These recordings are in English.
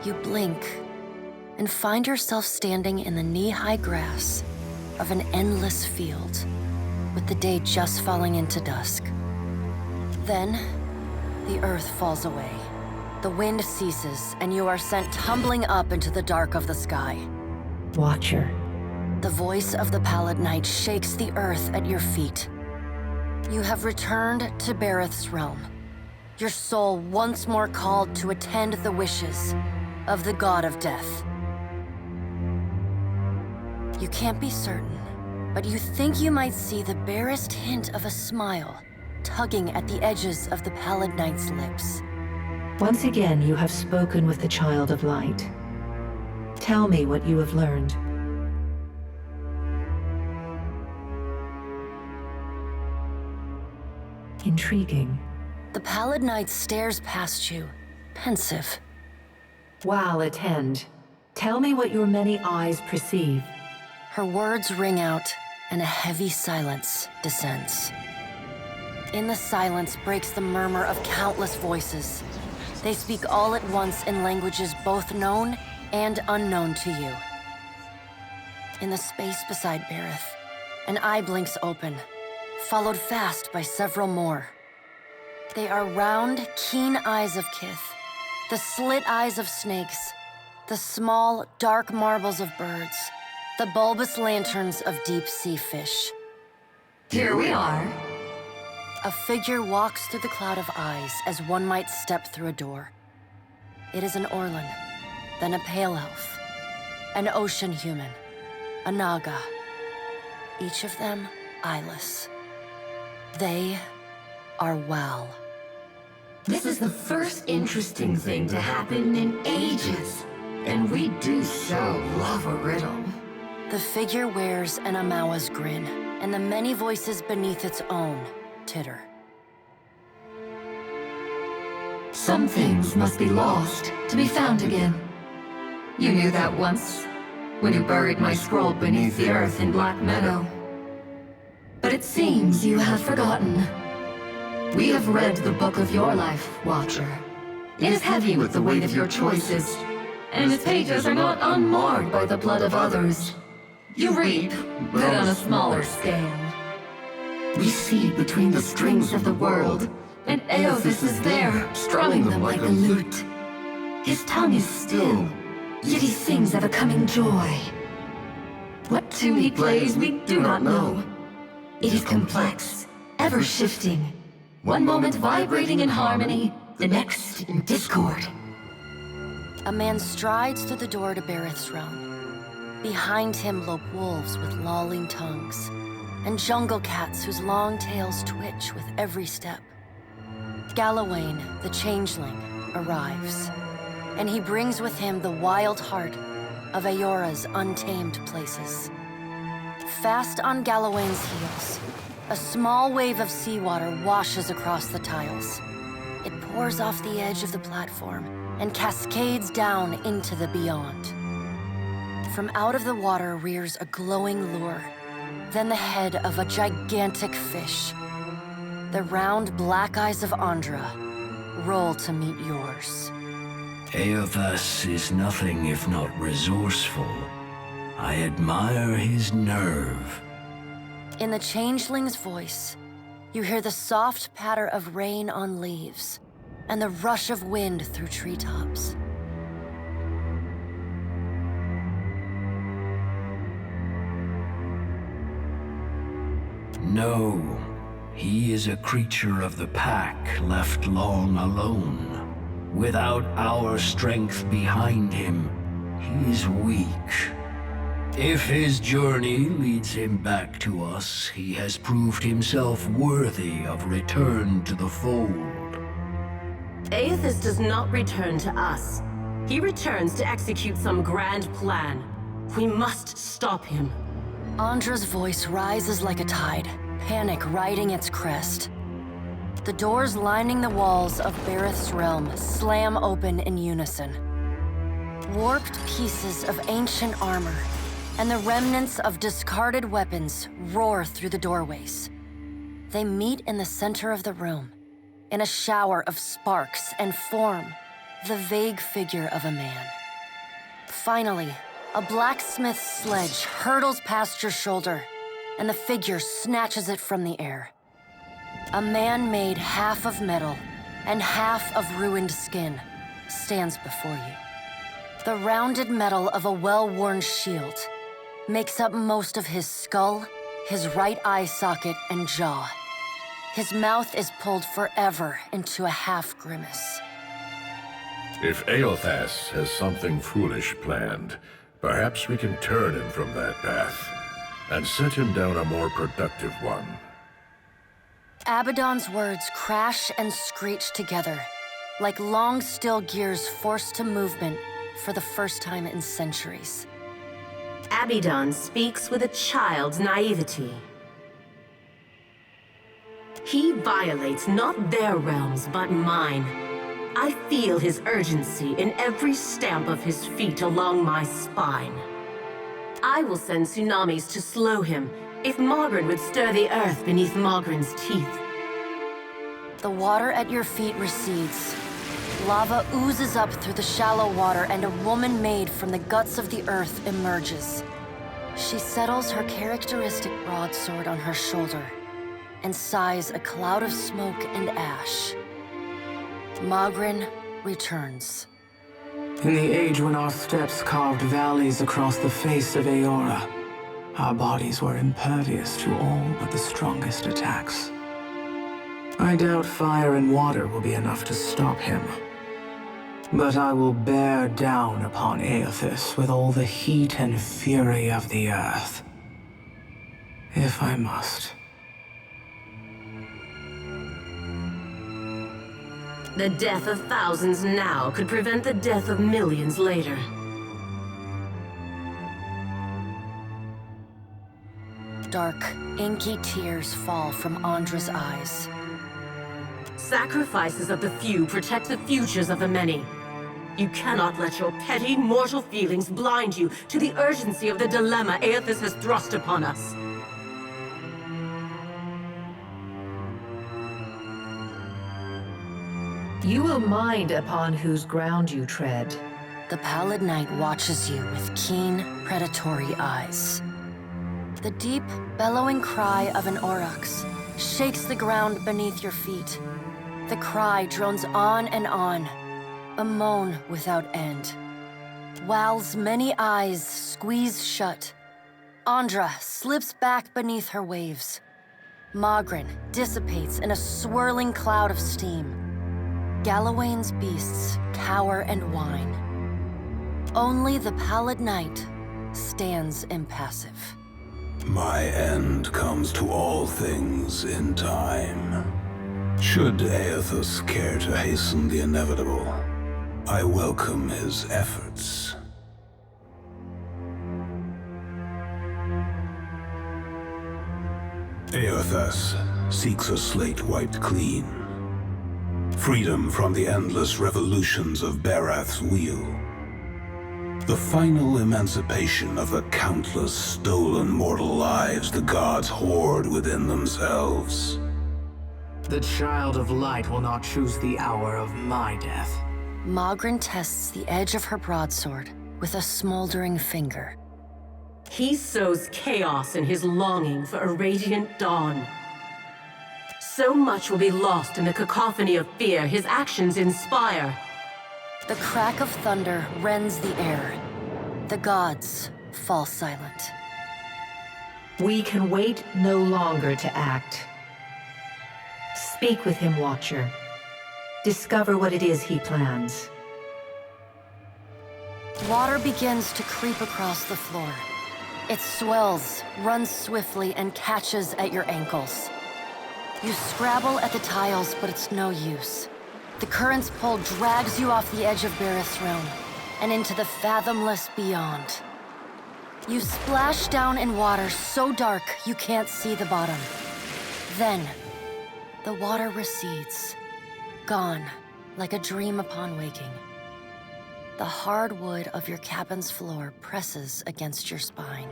You blink and find yourself standing in the knee-high grass of an endless field, with the day just falling into dusk. Then, the earth falls away. The wind ceases, and you are sent tumbling up into the dark of the sky. Watcher. The voice of the Pallid Knight shakes the earth at your feet. You have returned to Berath's realm, your soul once more called to attend the wishes of the god of death. You can't be certain, but you think you might see the barest hint of a smile tugging at the edges of the Pallid Knight's lips. Once again, you have spoken with the Child of Light. Tell me what you have learned. Intriguing. The Pallid Knight stares past you, pensive. While attend, tell me what your many eyes perceive. Her words ring out, and a heavy silence descends. In the silence breaks the murmur of countless voices. They speak all at once in languages both known and unknown to you. In the space beside Berath, an eye blinks open, followed fast by several more. They are round, keen eyes of Kith, the slit eyes of snakes, the small, dark marbles of birds, the bulbous lanterns of deep-sea fish. Here we are. A figure walks through the cloud of eyes as one might step through a door. It is an Orlan, then a pale elf, an ocean human, a Naga, each of them eyeless. They are Wal. This is the first interesting thing to happen in ages, and we do so love a riddle. The figure wears an Amawa's grin, and the many voices beneath its own titter. Some things must be lost to be found again. You knew that once, when you buried my scroll beneath the earth in Black Meadow. But it seems you have forgotten. We have read the book of your life, Watcher. It is heavy with the weight of your choices, and its pages are not unmarred by the blood of others. You read, but on a smaller scale. We see between the strings of the world, and Eothas is there, strumming them like a lute. His tongue is still, yet he sings of a coming joy. What tune he plays, we do not know. It is complex, ever-shifting. One moment vibrating in harmony, the next in discord. A man strides through the door to Berath's realm. Behind him lope wolves with lolling tongues, and jungle cats whose long tails twitch with every step. Galawain, the changeling, arrives, and he brings with him the wild heart of Aora's untamed places. Fast on Galawain's heels, a small wave of seawater washes across the tiles. It pours off the edge of the platform and cascades down into the beyond. From out of the water rears a glowing lure, then the head of a gigantic fish. The round black eyes of Adra roll to meet yours. Eothas is nothing if not resourceful. I admire his nerve. In the changeling's voice, you hear the soft patter of rain on leaves and the rush of wind through treetops. No, he is a creature of the pack left long alone. Without our strength behind him, he is weak. If his journey leads him back to us, he has proved himself worthy of return to the fold. Eothas does not return to us. He returns to execute some grand plan. We must stop him. Andra's voice rises like a tide, panic riding its crest. The doors lining the walls of Berath's realm slam open in unison. Warped pieces of ancient armor and the remnants of discarded weapons roar through the doorways. They meet in the center of the room, in a shower of sparks and form the vague figure of a man. Finally, a blacksmith's sledge hurtles past your shoulder, and the figure snatches it from the air. A man made half of metal and half of ruined skin stands before you. The rounded metal of a well-worn shield makes up most of his skull, his right eye socket, and jaw. His mouth is pulled forever into a half grimace. If Eothas has something foolish planned, perhaps we can turn him from that path and set him down a more productive one. Abaddon's words crash and screech together, like long steel gears forced to movement for the first time in centuries. Abaddon speaks with a child's naivety. He violates not their realms, but mine. I feel his urgency in every stamp of his feet along my spine. I will send tsunamis to slow him if Mogren would stir the earth beneath Mogren's teeth. The water at your feet recedes. Lava oozes up through the shallow water, and a woman made from the guts of the earth emerges. She settles her characteristic broadsword on her shoulder and sighs a cloud of smoke and ash. Mogren returns. In the age when our steps carved valleys across the face of Eora, our bodies were impervious to all but the strongest attacks. I doubt fire and water will be enough to stop him. But I will bear down upon Eothas with all the heat and fury of the earth. If I must. The death of thousands now could prevent the death of millions later. Dark, inky tears fall from Adra's eyes. Sacrifices of the few protect the futures of the many. You cannot let your petty, mortal feelings blind you to the urgency of the dilemma Eothas has thrust upon us. You will mind upon whose ground you tread. The pallid night watches you with keen, predatory eyes. The deep, bellowing cry of an aurochs shakes the ground beneath your feet. The cry drones on and on, a moan without end. Wal's many eyes squeeze shut. Adra slips back beneath her waves. Mogren dissipates in a swirling cloud of steam. Galawain's beasts cower and whine. Only the pallid night stands impassive. My end comes to all things in time. Should Eothas care to hasten the inevitable, I welcome his efforts. Eothas seeks a slate wiped clean. Freedom from the endless revolutions of Berath's wheel. The final emancipation of the countless stolen mortal lives the gods hoard within themselves. The Child of Light will not choose the hour of my death. Mogren tests the edge of her broadsword with a smoldering finger. He sows chaos in his longing for a radiant dawn. So much will be lost in the cacophony of fear his actions inspire. The crack of thunder rends the air. The gods fall silent. We can wait no longer to act. Speak with him, Watcher. Discover what it is he plans. Water begins to creep across the floor. It swells, runs swiftly, and catches at your ankles. You scrabble at the tiles, but it's no use. The current's pull drags you off the edge of Berath's realm and into the fathomless beyond. You splash down in water so dark you can't see the bottom. Then, the water recedes, gone like a dream upon waking. The hard wood of your cabin's floor presses against your spine.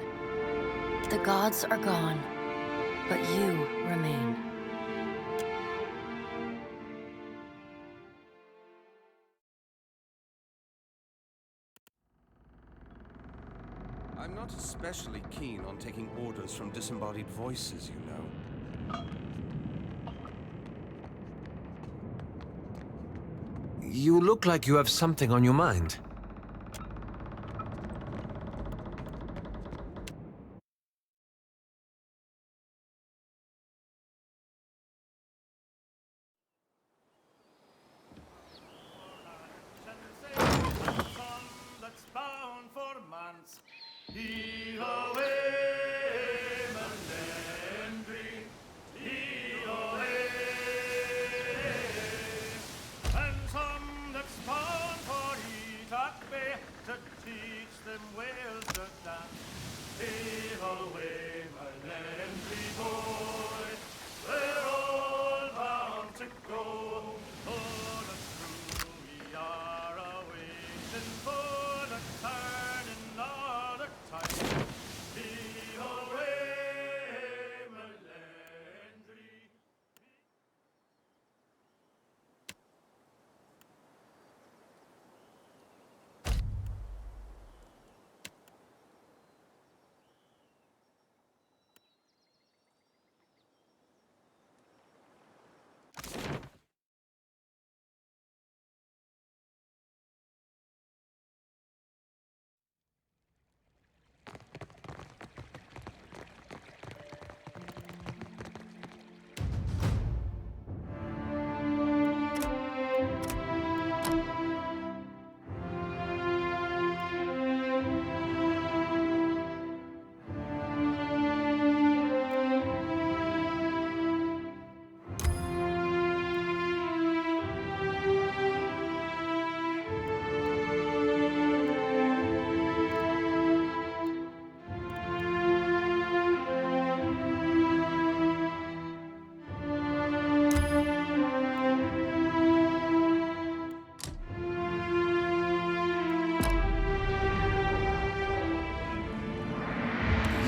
The gods are gone, but you remain. I'm not especially keen on taking orders from disembodied voices, you know. You look like you have something on your mind.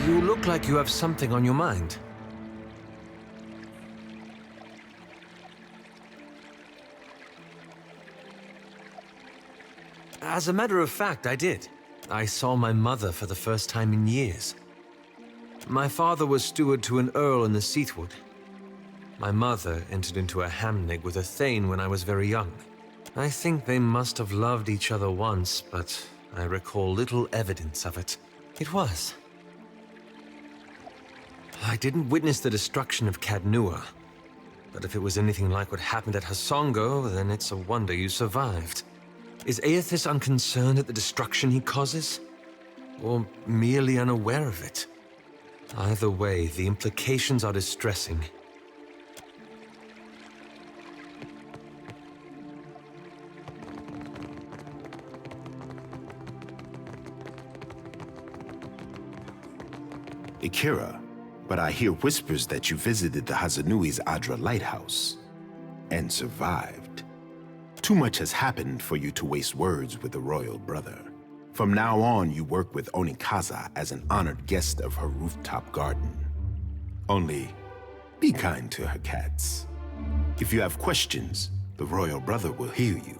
You look like you have something on your mind. As a matter of fact, I did. I saw my mother for the first time in years. My father was steward to an earl in the Seathwood. My mother entered into a hamnig with a thane when I was very young. I think they must have loved each other once, but I recall little evidence of it. It was. I didn't witness the destruction of Cadnua, but if it was anything like what happened at Hasongo, then it's a wonder you survived. Is Aethys unconcerned at the destruction he causes? Or merely unaware of it? Either way, the implications are distressing. Akira, but I hear whispers that you visited the Hazanui's Adra lighthouse and survived. Too much has happened for you to waste words with the royal brother. From now on, you work with Onekaza as an honored guest of her rooftop garden. Only, be kind to her cats. If you have questions, the royal brother will hear you.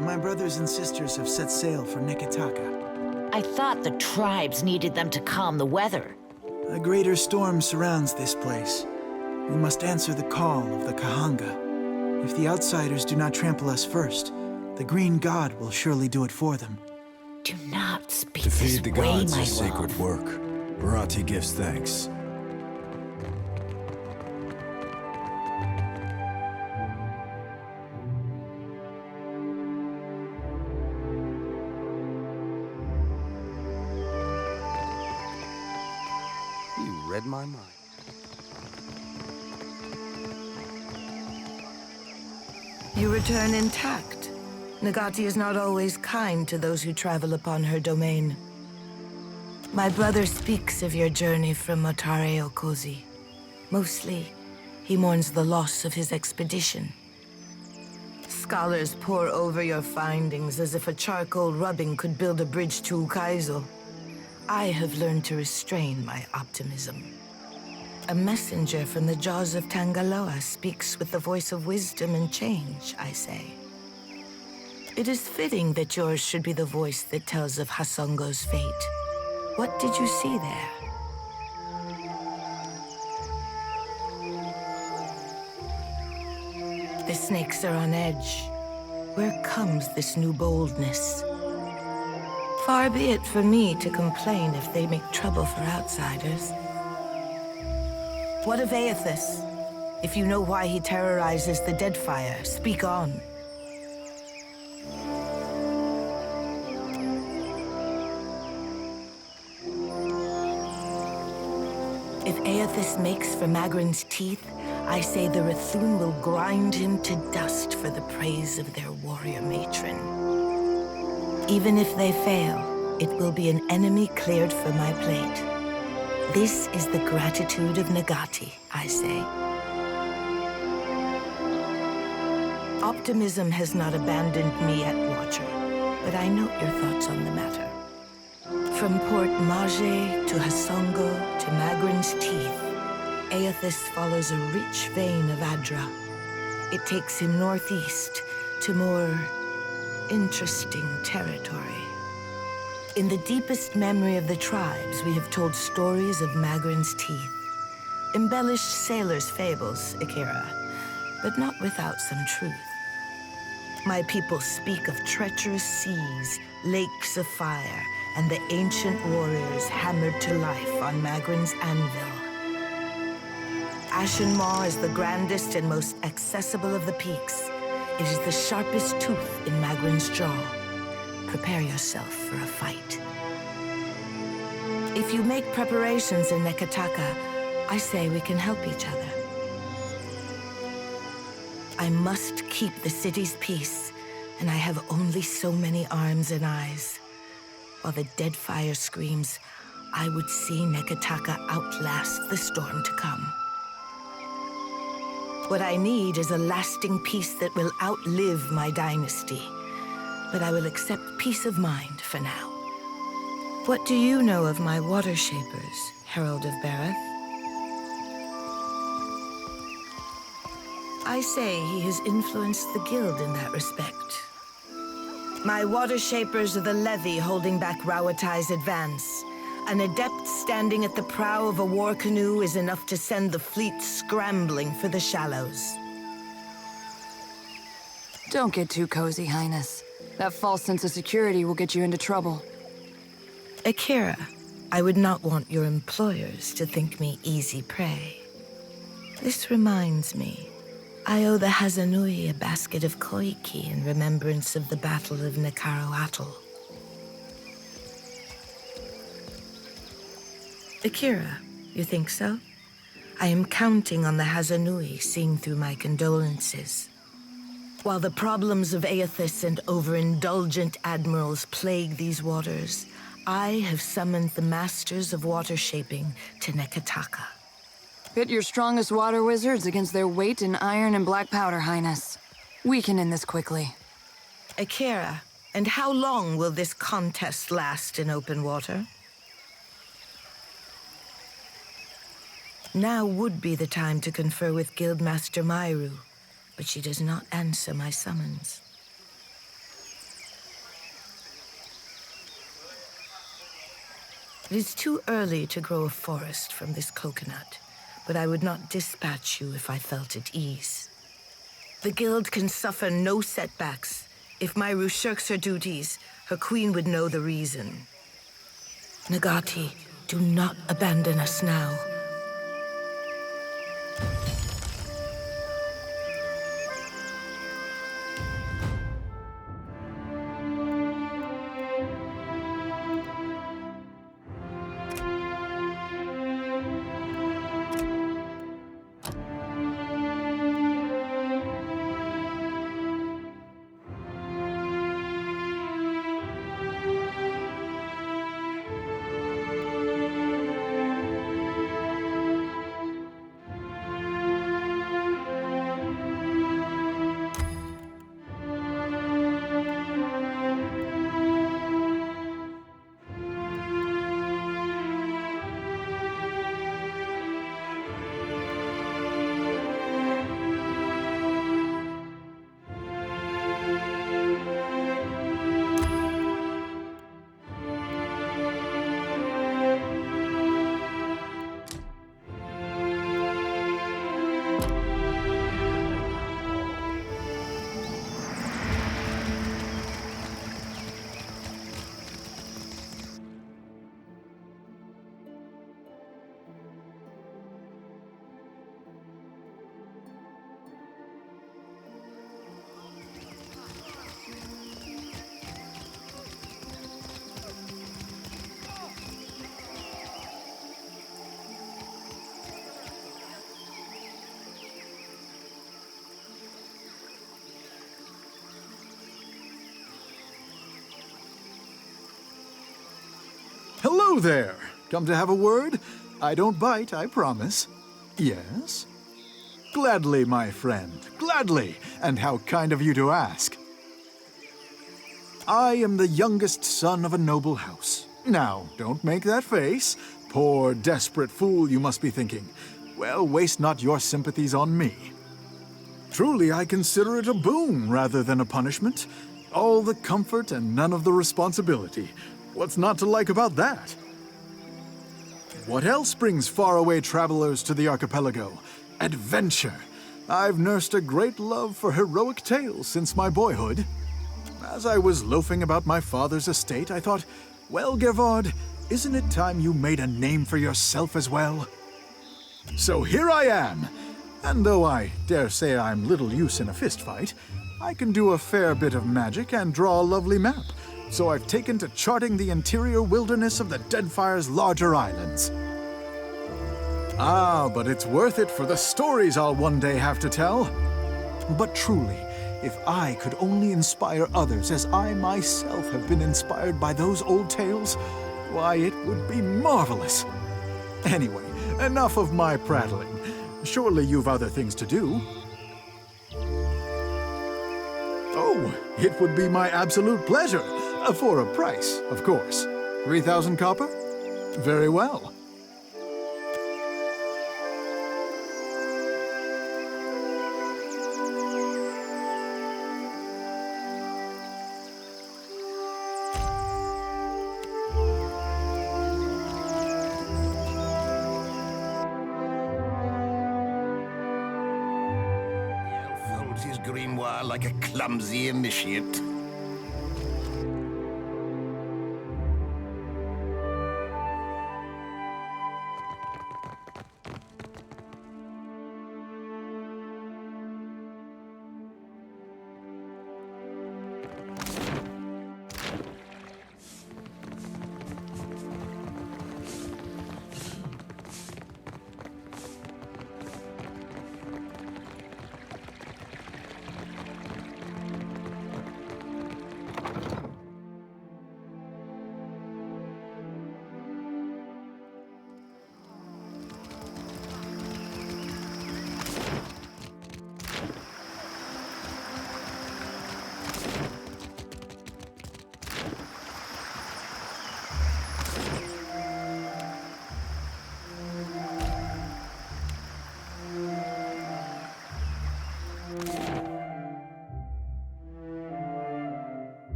My brothers and sisters have set sail for Neketaka. I thought the tribes needed them to calm the weather. A greater storm surrounds this place. We must answer the call of the Kahanga. If the outsiders do not trample us first, the Green God will surely do it for them. Do not speak To this feed the way, gods my is sacred love. work. Berath gives thanks. You read my mind. You return intact. Nagati is not always kind to those who travel upon her domain. My brother speaks of your journey from Motare Okozi. Mostly, he mourns the loss of his expedition. Scholars pore over your findings as if a charcoal rubbing could build a bridge to Ukaizo. I have learned to restrain my optimism. A messenger from the jaws of Tangaloa speaks with the voice of wisdom and change, I say. It is fitting that yours should be the voice that tells of Hasongo's fate. What did you see there? The snakes are on edge. Where comes this new boldness? Far be it for me to complain if they make trouble for outsiders. What of Aethys? If you know why he terrorizes the Deadfire, speak on. If Aethys makes for Magrin's teeth, I say the Rathun will grind him to dust for the praise of their warrior matron. Even if they fail, it will be an enemy cleared for my plate. This is the gratitude of Nagati, I say. Optimism has not abandoned me yet, Watcher, but I note your thoughts on the matter. From Port Mage to Hasongo to Magrin's teeth, Aethys follows a rich vein of Adra. It takes him northeast to more interesting territory. In the deepest memory of the tribes, we have told stories of Magrin's teeth. Embellished sailors' fables, Akira, but not without some truth. My people speak of treacherous seas, lakes of fire, and the ancient warriors hammered to life on Magrin's anvil. Ashen Maw is the grandest and most accessible of the peaks. It is the sharpest tooth in Magrin's jaw. Prepare yourself for a fight. If you make preparations in Nekataka, I say we can help each other. I must keep the city's peace, and I have only so many arms and eyes. While the Deadfire screams, I would see Nekataka outlast the storm to come. What I need is a lasting peace that will outlive my dynasty. But I will accept peace of mind for now. What do you know of my water shapers, Herald of Berath? I say he has influenced the guild in that respect. My water shapers are the levy holding back Rawatai's advance. An adept standing at the prow of a war canoe is enough to send the fleet scrambling for the shallows. Don't get too cozy, Highness. That false sense of security will get you into trouble. Akira, I would not want your employers to think me easy prey. This reminds me, I owe the Hazanui a basket of koiki in remembrance of the Battle of Nekaro Atoll. Akira, you think so? I am counting on the Hazanui seeing through my condolences. While the problems of Aethys and overindulgent admirals plague these waters, I have summoned the masters of water shaping to Nekataka. Pit your strongest water wizards against their weight in iron and black powder, Highness. We can end this quickly. Akira, and how long will this contest last in open water? Now would be the time to confer with Guildmaster Myru, but she does not answer my summons. It is too early to grow a forest from this coconut, but I would not dispatch you if I felt at ease. The guild can suffer no setbacks. If Myru shirks her duties, her queen would know the reason. Nagati, do not abandon us now. Hello there. Come to have a word? I don't bite, I promise. Yes? Gladly, my friend, gladly. And how kind of you to ask. I am the youngest son of a noble house. Now, don't make that face. Poor, desperate fool, you must be thinking. Well, waste not your sympathies on me. Truly, I consider it a boon rather than a punishment. All the comfort and none of the responsibility. What's not to like about that? What else brings faraway travelers to the archipelago? Adventure. I've nursed a great love for heroic tales since my boyhood. As I was loafing about my father's estate, I thought, well, Gervard, isn't it time you made a name for yourself as well? So here I am. And though I dare say I'm little use in a fistfight, I can do a fair bit of magic and draw a lovely map. So I've taken to charting the interior wilderness of the Deadfire's larger islands. Ah, but it's worth it for the stories I'll one day have to tell. But truly, if I could only inspire others as I myself have been inspired by those old tales, why, it would be marvelous. Anyway, enough of my prattling. Surely you've other things to do. Oh, it would be my absolute pleasure. For a price, of course. 3,000 copper? Very well. Folds his grimoire like a clumsy initiate.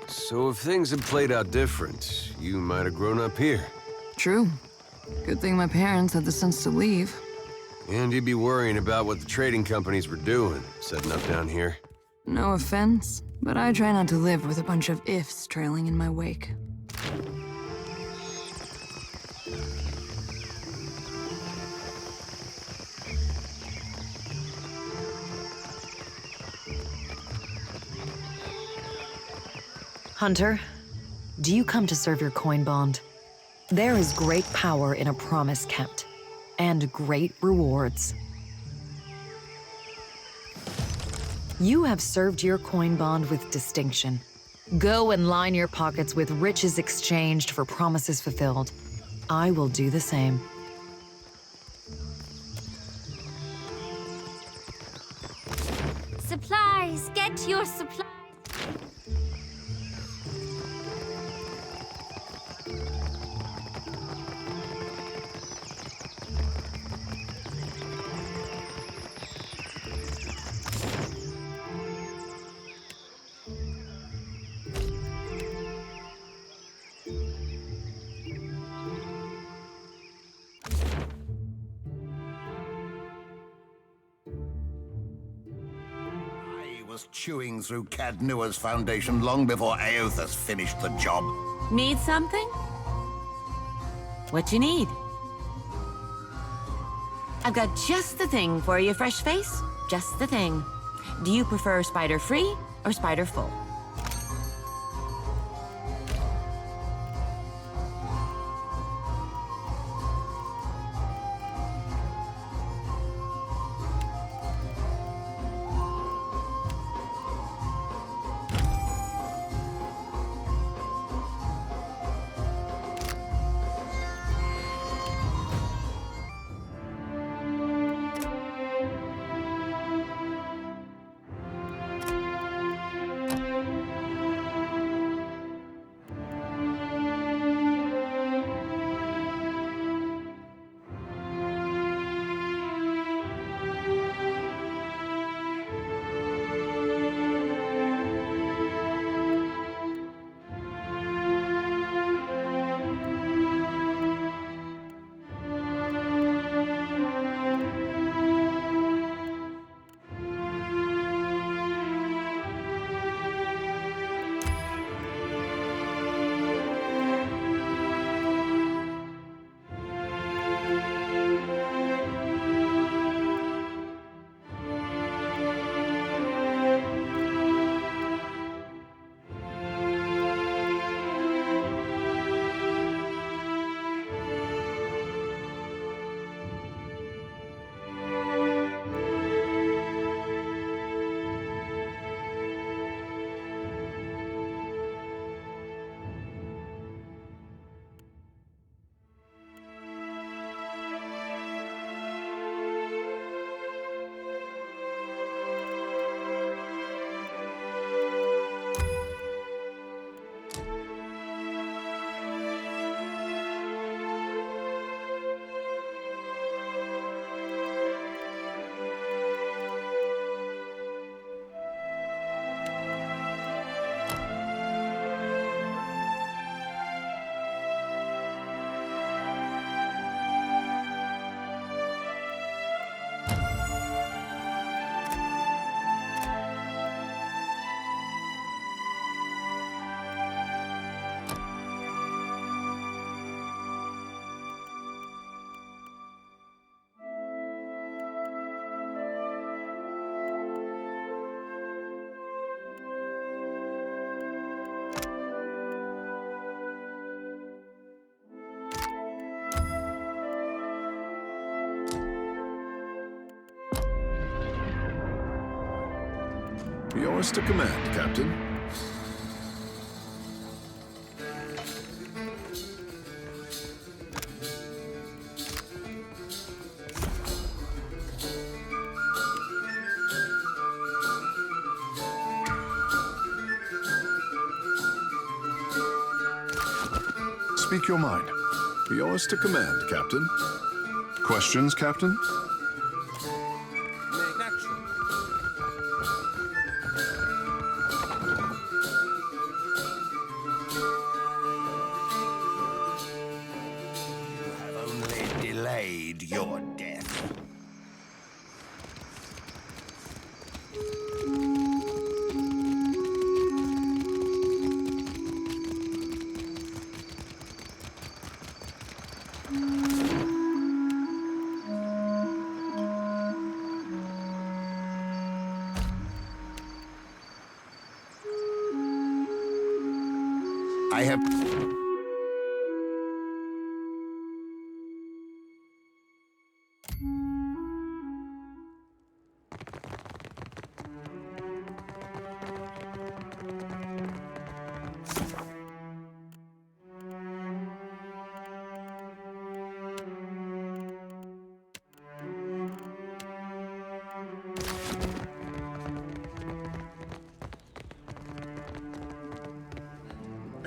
So if things had played out different, you might have grown up here. True. Good thing my parents had the sense to leave. And you'd be worrying about what the trading companies were doing, setting up down here. No offense, but I try not to live with a bunch of ifs trailing in my wake. Hunter, do you come to serve your coin bond? There is great power in a promise kept, and great rewards. You have served your coin bond with distinction. Go and line your pockets with riches exchanged for promises fulfilled. I will do the same. Supplies! Get your supplies! Chewing through Cadnua's foundation long before Aothas finished the job. Need something? What you need? I've got just the thing for you, fresh face. Just the thing. Do you prefer spider-free or spider-full? Yours to command, Captain. Speak your mind. Yours to command, Captain. Questions, Captain? Delayed your death. I have...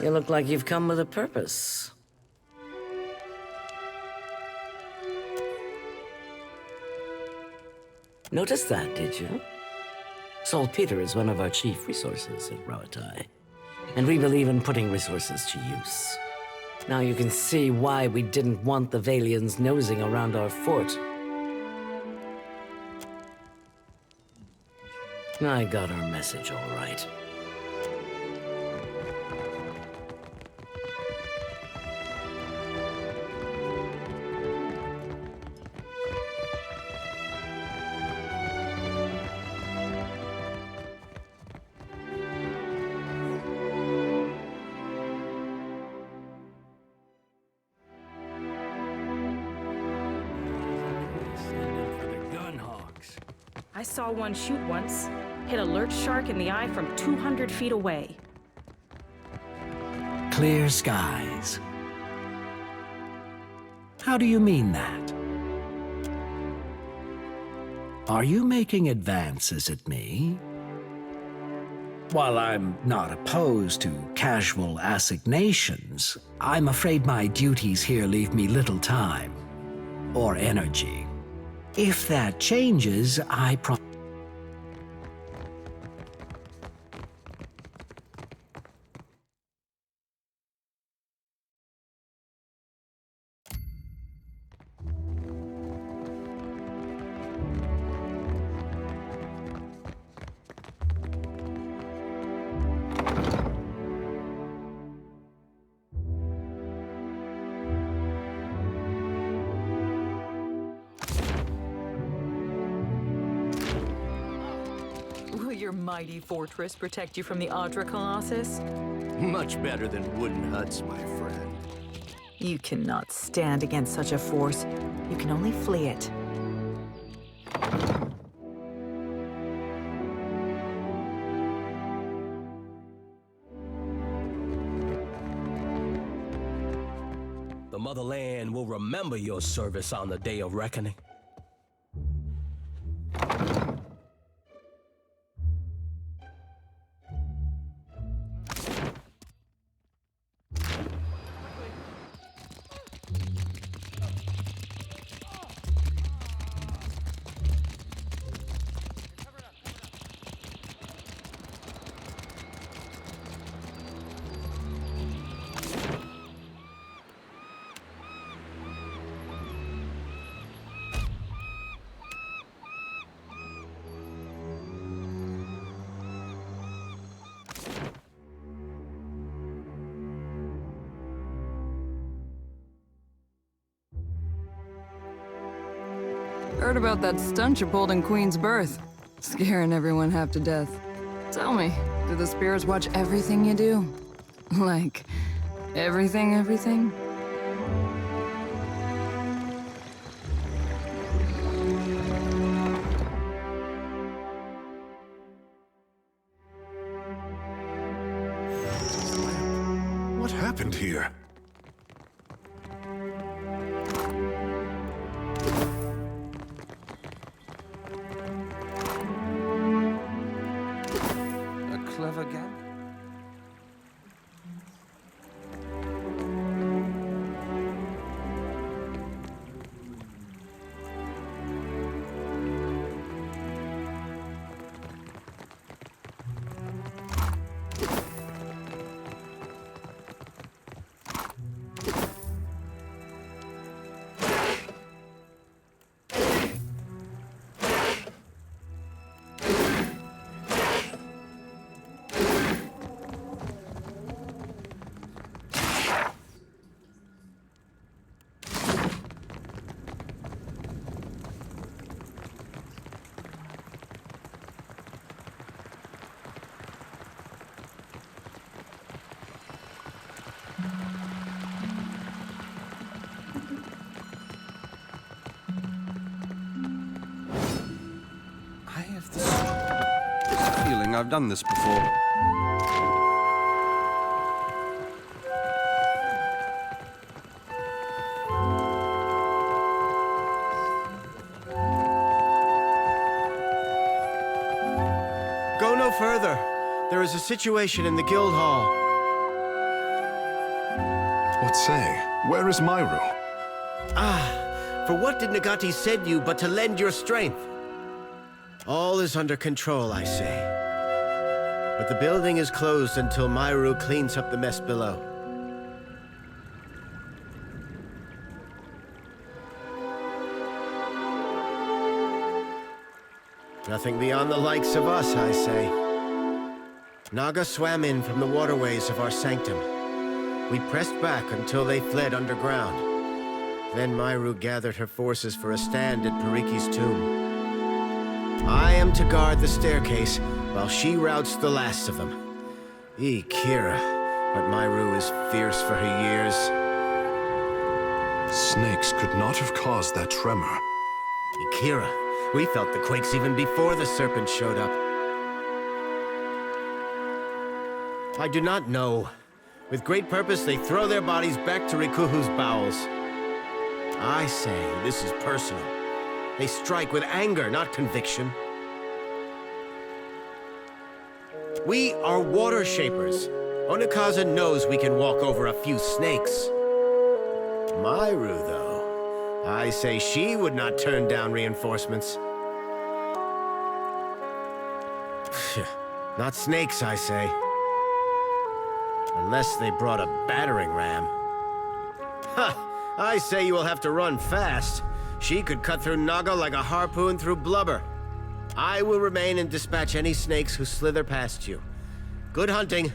You look like you've come with a purpose. Noticed that, did you? Saltpeter is one of our chief resources at Roatai, and we believe in putting resources to use. Now you can see why we didn't want the Valians nosing around our fort. I got our message all right. I saw one shoot once. Hit a lurch shark in the eye from 200 feet away. Clear skies. How do you mean that? Are you making advances at me? While I'm not opposed to casual assignations, I'm afraid my duties here leave me little time or energy. If that changes, I promise. Will your mighty fortress protect you from the Adra Colossus? Much better than wooden huts, my friend. You cannot stand against such a force. You can only flee it. The motherland will remember your service on the day of reckoning. Heard about that stunt you pulled in Queen's birth, scaring everyone half to death. Tell me, do the spirits watch everything you do? Like, everything? A clever gag? I have this feeling I've done this before. Go no further. There is a situation in the guild hall. What say? Where is Myru? For what did Nagati send you but to lend your strength? All is under control, I say. But the building is closed until Myru cleans up the mess below. Nothing beyond the likes of us, I say. Naga swam in from the waterways of our sanctum. We pressed back until they fled underground. Then Myru gathered her forces for a stand at Pariki's tomb. I am to guard the staircase while she routs the last of them. Kira, but Myru is fierce for her years. Snakes could not have caused that tremor. Kira, we felt the quakes even before the serpent showed up. I do not know. With great purpose, they throw their bodies back to Rikuhu's bowels. I say this is personal. They strike with anger, not conviction. We are water shapers. Onekaza knows we can walk over a few snakes. Myru, though, I say she would not turn down reinforcements. Not snakes, I say. Unless they brought a battering ram. Ha! I say you will have to run fast. She could cut through Naga like a harpoon through blubber. I will remain and dispatch any snakes who slither past you. Good hunting.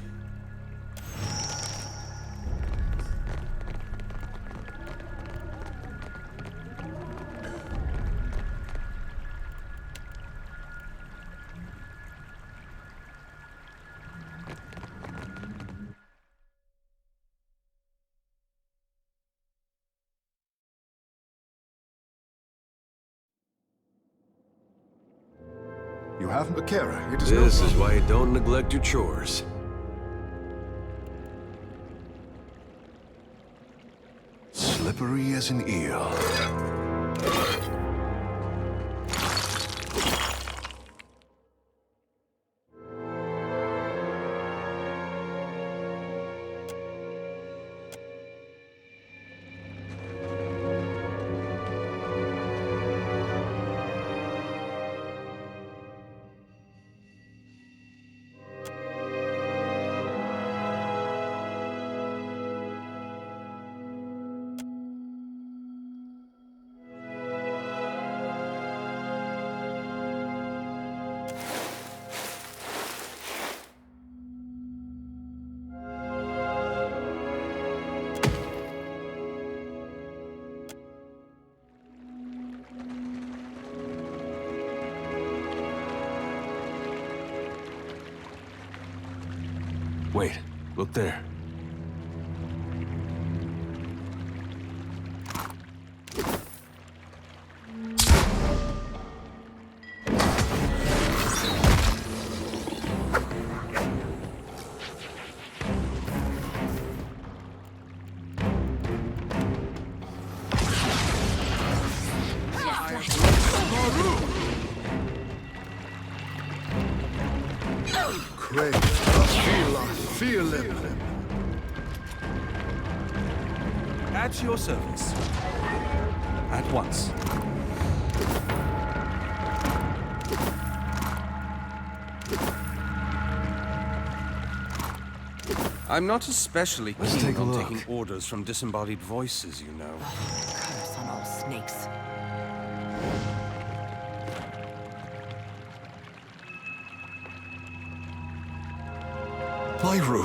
You have Akira. It is This is why you don't neglect your chores. Slippery as an eel. Wait, look there. Great. Feel him. At your service. At once. I'm not especially keen on taking orders from disembodied voices, you know. Curse on all snakes. Myru!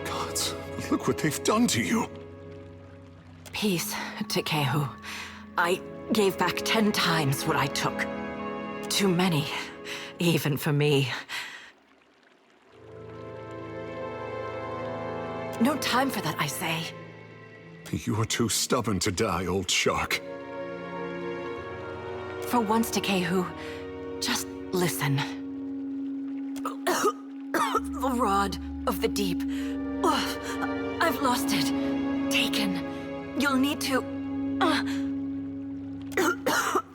Gods, look what they've done to you! Peace, Tekehu. I gave back 10 times what I took. Too many, even for me. No time for that, I say. You are too stubborn to die, old shark. For once, Tekehu, just listen. The rod of the deep. Ugh, I've lost it. Taken. You'll need to...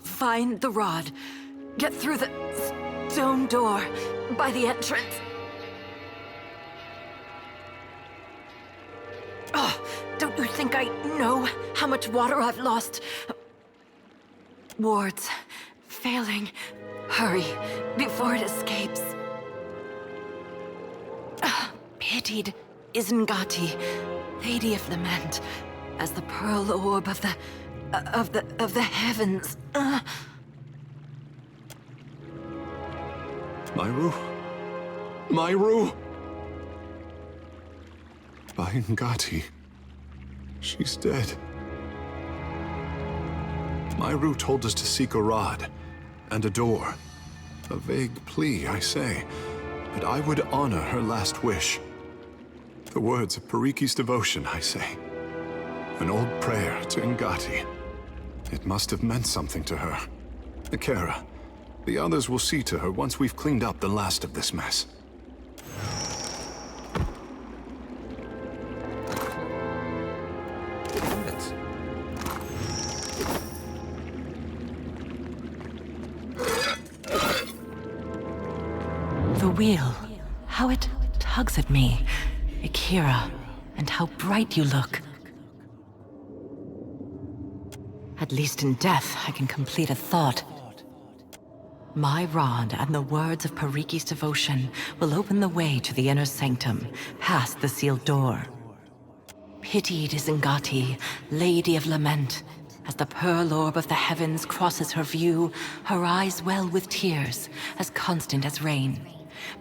find the rod. Get through the stone door by the entrance. Oh, don't you think I know how much water I've lost? Wards. Failing. Hurry, before it escapes. Pitied Isengati, Lady of Lament, as the pearl orb of the heavens. Myru? Myru? Ngati. She's dead. Myru told us to seek a rod and a door. A vague plea, I say, but I would honor her last wish. The words of Pariki's devotion, I say. An old prayer to Ngati. It must have meant something to her. Akira, the others will see to her once we've cleaned up the last of this mess. The wheel, how it tugs at me. Akira, and how bright you look. At least in death, I can complete a thought. My rod and the words of Pariki's devotion will open the way to the inner sanctum, past the sealed door. Pitied Isengati, Lady of Lament, as the pearl orb of the heavens crosses her view, her eyes well with tears, as constant as rain.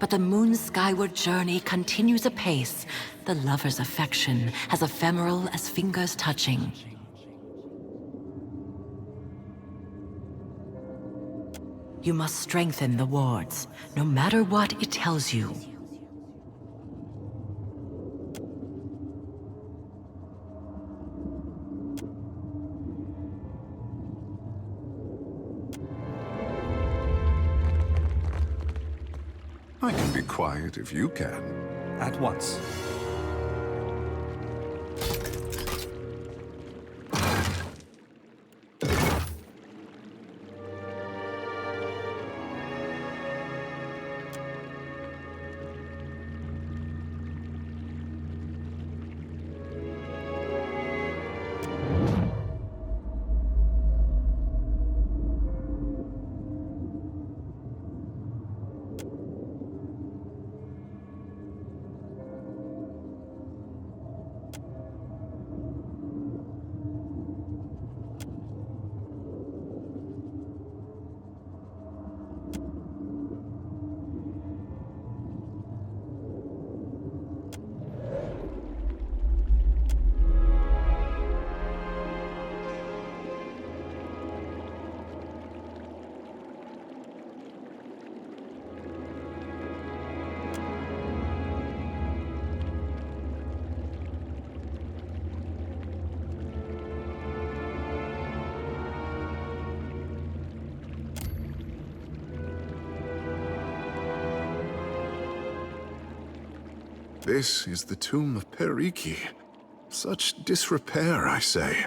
But the moon's skyward journey continues apace, the lover's affection as ephemeral as fingers touching. You must strengthen the wards, no matter what it tells you. I can be quiet if you can. At once. This is the tomb of Periki. Such disrepair, I say.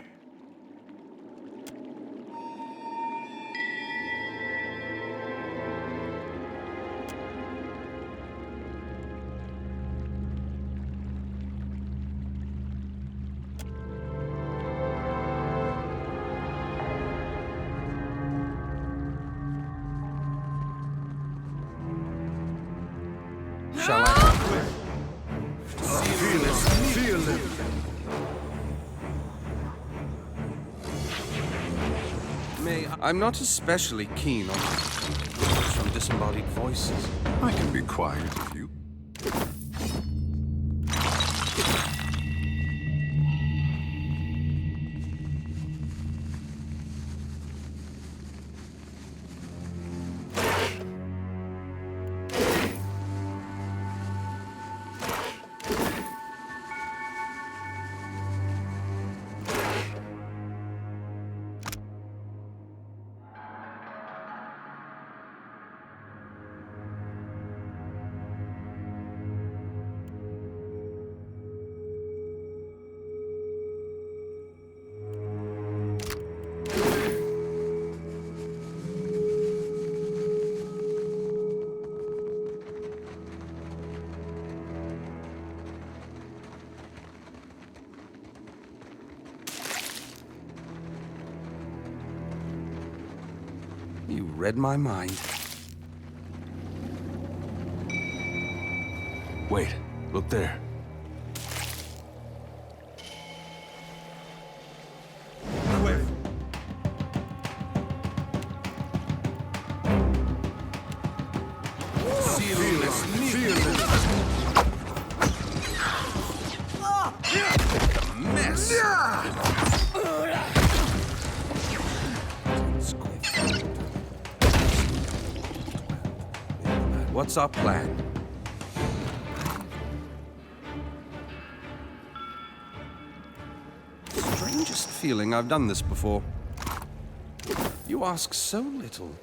I'm not especially keen on from disembodied voices. I can be quiet if you... You read my mind. Wait, look there. What's our plan? Strangest feeling I've done this before. You ask so little.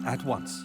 At once.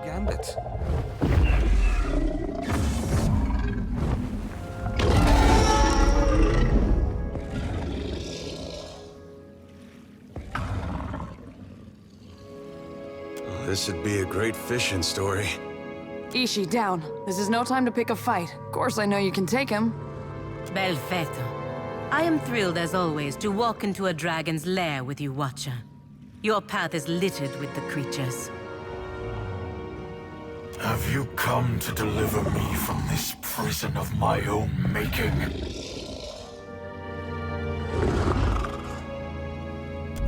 Gambit. This would be a great fishing story. Ishi, down. This is no time to pick a fight. Of course I know you can take him. Belfetto. I am thrilled as always to walk into a dragon's lair with you, Watcher. Your path is littered with the creatures. Have you come to deliver me from this prison of my own making?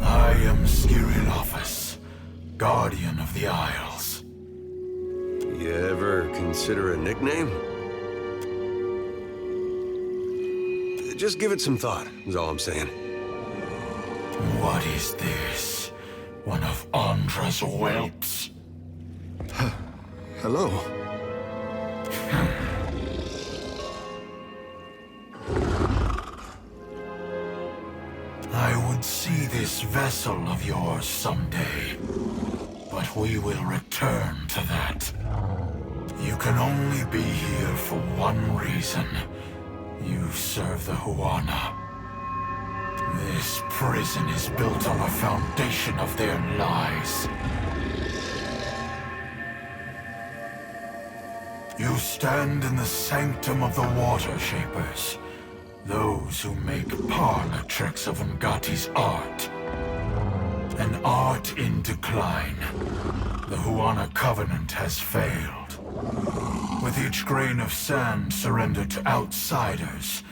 I am Skirilophus, Guardian of the Isles. You ever consider a nickname? Just give it some thought, is all I'm saying. What is this? One of Adra's whelps? Hello. I would see this vessel of yours someday, but we will return to that. You can only be here for one reason. You serve the Huana. This prison is built on a foundation of their lies. You stand in the sanctum of the Water Shapers, those who make parlor tricks of Ngati's art. An art in decline. The Huana Covenant has failed. With each grain of sand surrendered to outsiders,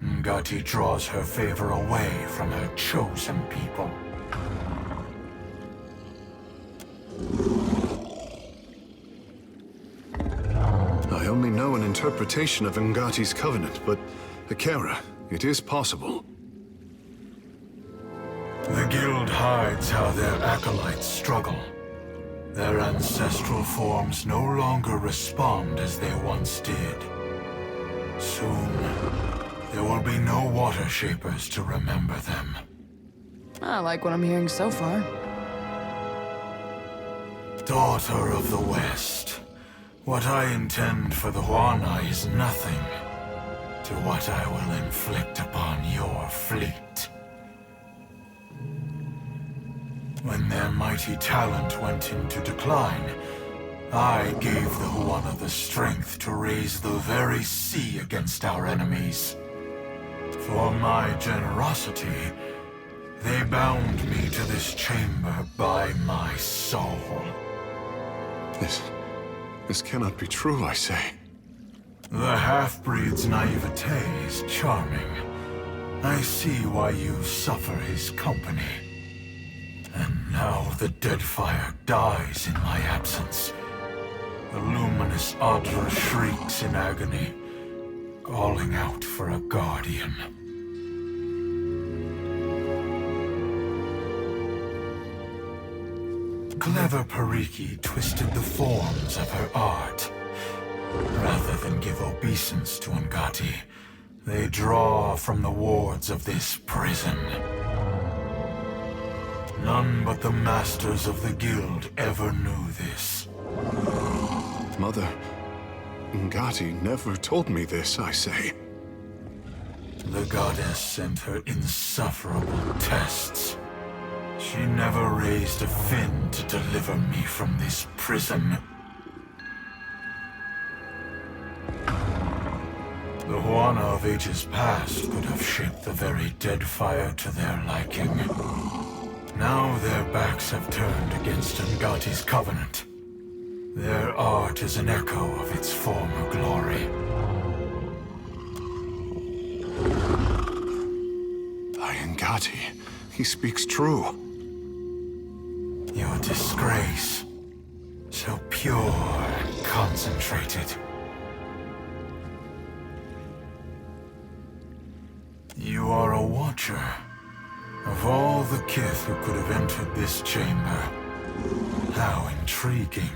Ngati draws her favor away from her chosen people. I only know an interpretation of Ngati's covenant, but Akera, it is possible. The Guild hides how their acolytes struggle. Their ancestral forms no longer respond as they once did. Soon, there will be no Water Shapers to remember them. I like what I'm hearing so far. Daughter of the West, what I intend for the Huana is nothing to what I will inflict upon your fleet. When their mighty talent went into decline, I gave the Huana the strength to raise the very sea against our enemies. For my generosity, they bound me to this chamber by my soul. This cannot be true, I say. The half-breed's naivete is charming. I see why you suffer his company. And now the Deadfire dies in my absence. The luminous Adra shrieks in agony, calling out for a guardian. Clever Pariki twisted the forms of her art. Rather than give obeisance to Ngati, they draw from the wards of this prison. None but the masters of the Guild ever knew this. Mother, Ngati never told me this, I say. The goddess sent her insufferable tests. She never raised a fin to deliver me from this prison. The Huana of ages past could have shaped the very Deadfire to their liking. Now their backs have turned against Ngati's covenant. Their art is an echo of its former glory. By Ngati, he speaks true. Your disgrace, so pure and concentrated. You are a watcher. Of all the kith who could have entered this chamber, how intriguing.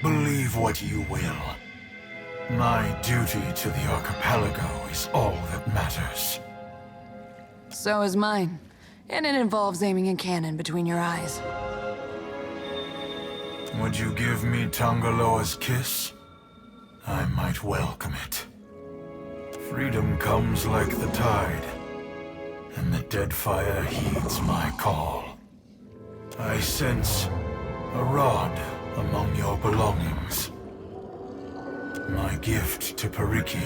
Believe what you will. My duty to the archipelago is all that matters. So is mine. And it involves aiming a cannon between your eyes. Would you give me Tangaloa's kiss? I might welcome it. Freedom comes like the tide, and the Deadfire heeds my call. I sense a rod among your belongings. My gift to Periki,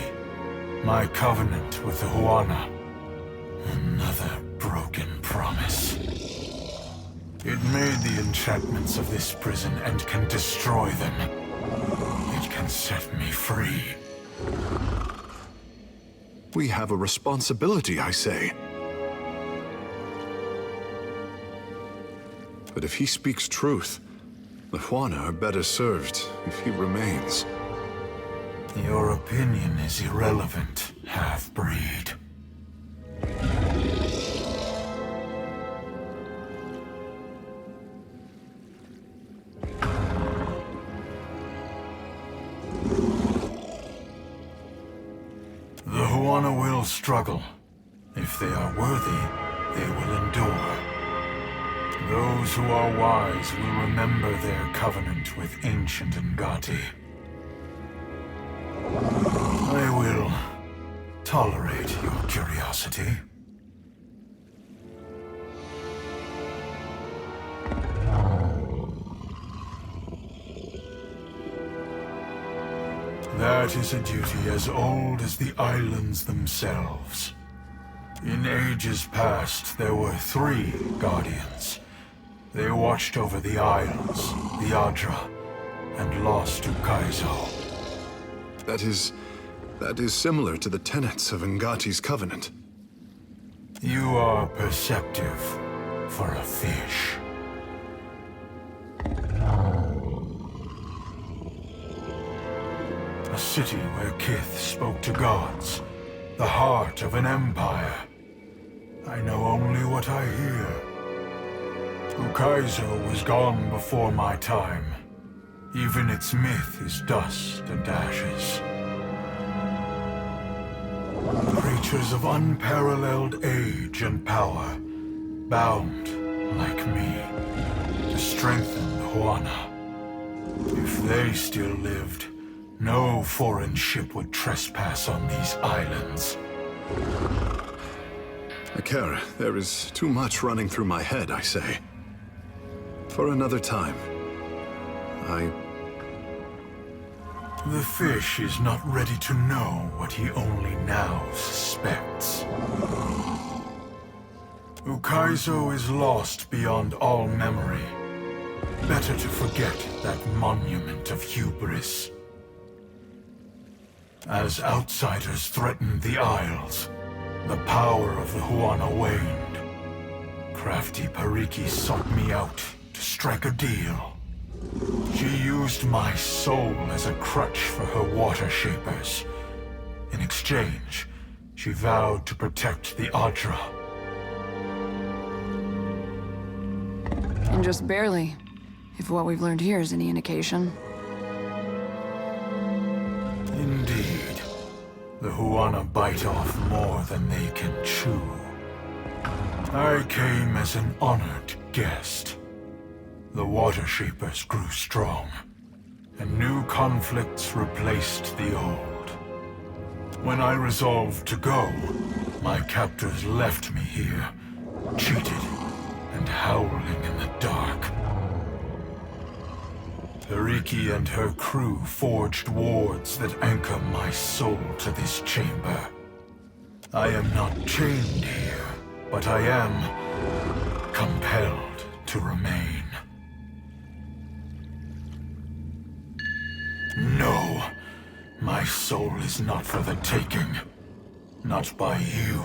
my covenant with the Huana. Another broken promise. It made the enchantments of this prison and can destroy them. It can set me free. We have a responsibility, I say. But if he speaks truth, the Huana are better served if he remains. Your opinion is irrelevant, half-breed. The Huana will struggle. If they are worthy, they will endure. Those who are wise will remember their covenant with ancient Ngati. I will tolerate your curiosity. That is a duty as old as the islands themselves. In ages past, there were 3 guardians. They watched over the Isles, the Adra, and lost Ukaizo. That is similar to the tenets of Ngati's covenant. You are perceptive for a fish. A city where kith spoke to gods, the heart of an empire. I know only what I hear. Ukaizo was gone before my time. Even its myth is dust and ashes. Creatures of unparalleled age and power, bound, like me, to strengthen the Huana. If they still lived, no foreign ship would trespass on these islands. Akara, there is too much running through my head, I say. For another time. The fish is not ready to know what he only now suspects. Ukaizo is lost beyond all memory. Better to forget that monument of hubris. As outsiders threatened the Isles, the power of the Huana waned. Crafty Periki sought me out to strike a deal. She used my soul as a crutch for her water shapers. In exchange, she vowed to protect the Adra. And just barely, if what we've learned here is any indication. Indeed. The Huana bite off more than they can chew. I came as an honored guessed. The Water Shapers grew strong, and new conflicts replaced the old. When I resolved to go, my captors left me here, cheated and howling in the dark. Periki and her crew forged wards that anchor my soul to this chamber. I am not chained here, but I am compelled to remain. No, my soul is not for the taking. Not by you,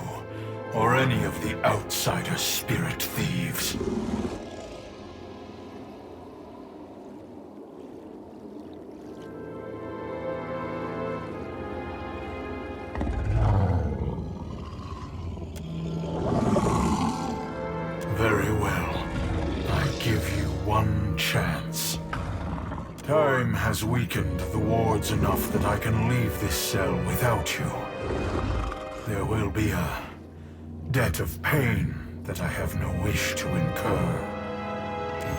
or any of the outsider spirit thieves. Very well. I give you one chance. Time has weakened the wards enough that I can leave this cell without you. There will be a debt of pain that I have no wish to incur.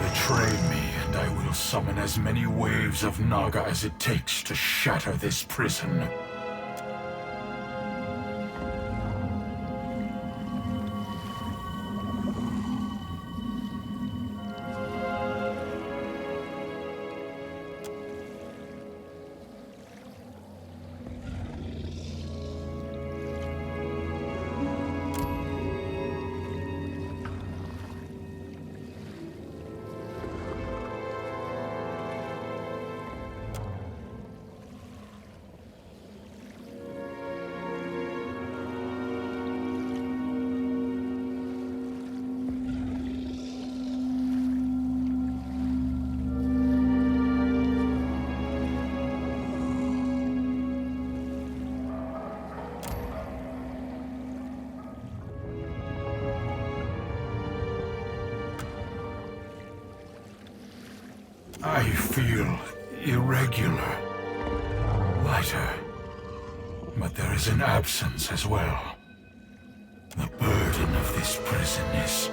Betray me, and I will summon as many waves of Naga as it takes to shatter this prison. I feel irregular, lighter, but there is an absence as well. The burden of this prison is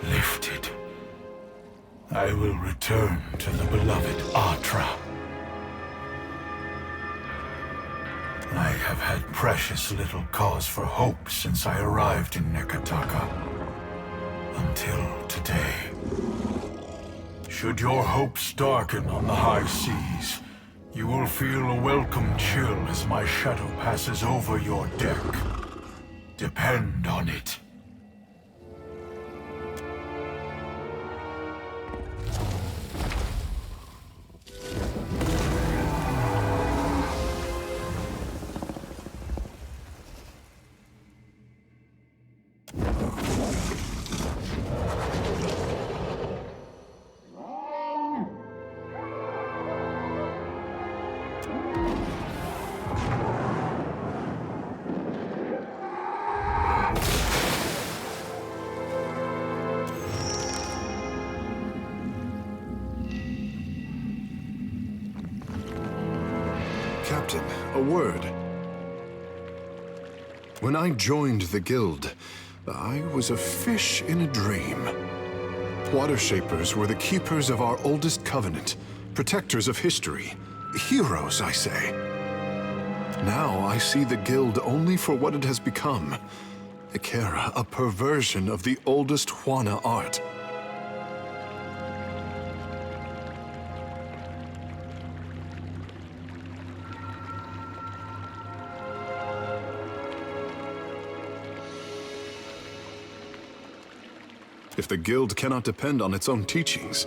lifted. I will return to the beloved Adra. I have had precious little cause for hope since I arrived in Nekataka. Until today. Should your hopes darken on the high seas, you will feel a welcome chill as my shadow passes over your deck. Depend on it. Captain, a word. When I joined the guild, I was a fish in a dream. Water Shapers were the keepers of our oldest covenant, protectors of history. Heroes, I say. Now I see the guild only for what it has become. Ikera, a perversion of the oldest Juana art. If the guild cannot depend on its own teachings,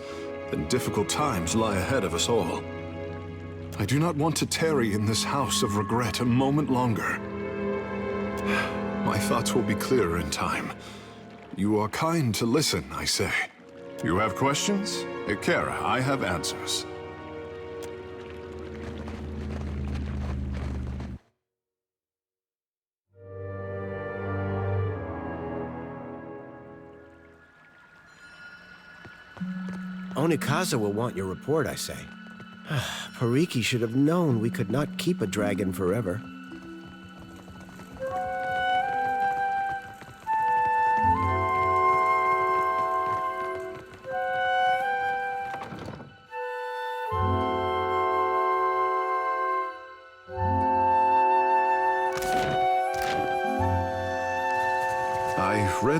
then difficult times lie ahead of us all. I do not want to tarry in this house of regret a moment longer. My thoughts will be clearer in time. You are kind to listen, I say. You have questions? Ikera, I have answers. Onekaza will want your report, I say. Periki should have known we could not keep a dragon forever.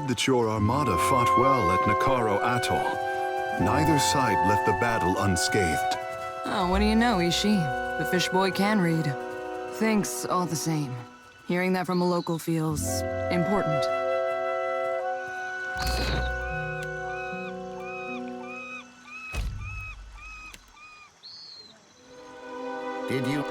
heard that your armada fought well at Nakaro Atoll. Neither side left the battle unscathed. Oh, what do you know, Ishi? The fish boy can read. Thanks all the same. Hearing that from a local feels important. Did you?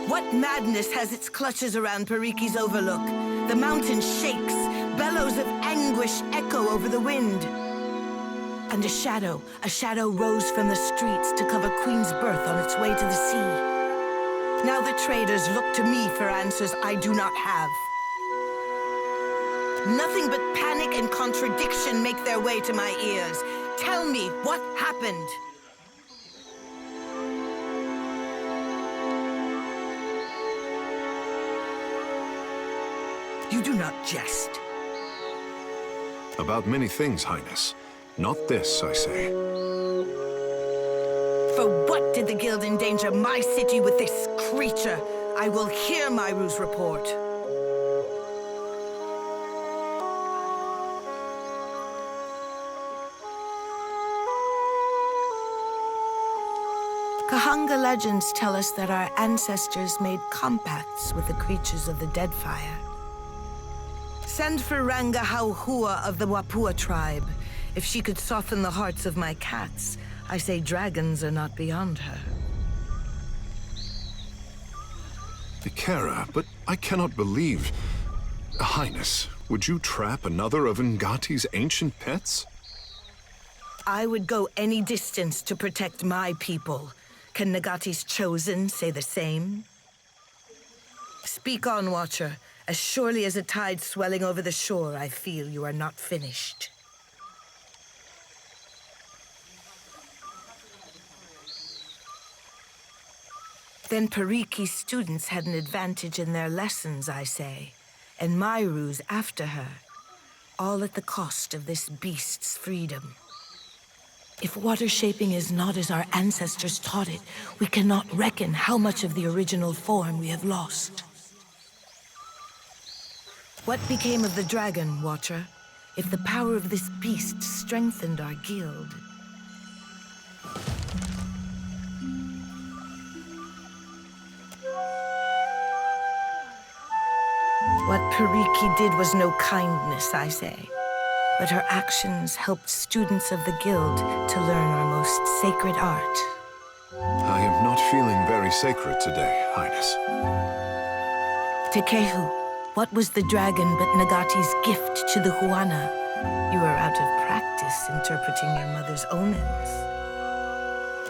What madness has its clutches around Pariki's overlook? The mountain shakes, bellows of anguish echo over the wind. And a shadow rose from the streets to cover Queen's Birth on its way to the sea. Now the traders look to me for answers I do not have. Nothing but panic and contradiction make their way to my ears. Tell me what happened. You do not jest. About many things, Highness. Not this, I say. For what did the Guild endanger my city with this creature? I will hear Myru's report. Kahanga legends tell us that our ancestors made compacts with the creatures of the Deadfire. Send for Ranga Hauhua of the Wapua tribe. If she could soften the hearts of my cats, I say dragons are not beyond her. Ikera, but I cannot believe... Highness, would you trap another of Ngati's ancient pets? I would go any distance to protect my people. Can Nagati's chosen say the same? Speak on, Watcher. As surely as a tide swelling over the shore, I feel you are not finished. Then Pariki's students had an advantage in their lessons, I say, and Myru's after her, all at the cost of this beast's freedom. If water shaping is not as our ancestors taught it, we cannot reckon how much of the original form we have lost. What became of the dragon, Watcher, if the power of this beast strengthened our guild? What Pariki did was no kindness, I say, but her actions helped students of the guild to learn our most sacred art. I am not feeling very sacred today, Highness. Tekehu, what was the dragon but Nagati's gift to the Huana? You are out of practice interpreting your mother's omens.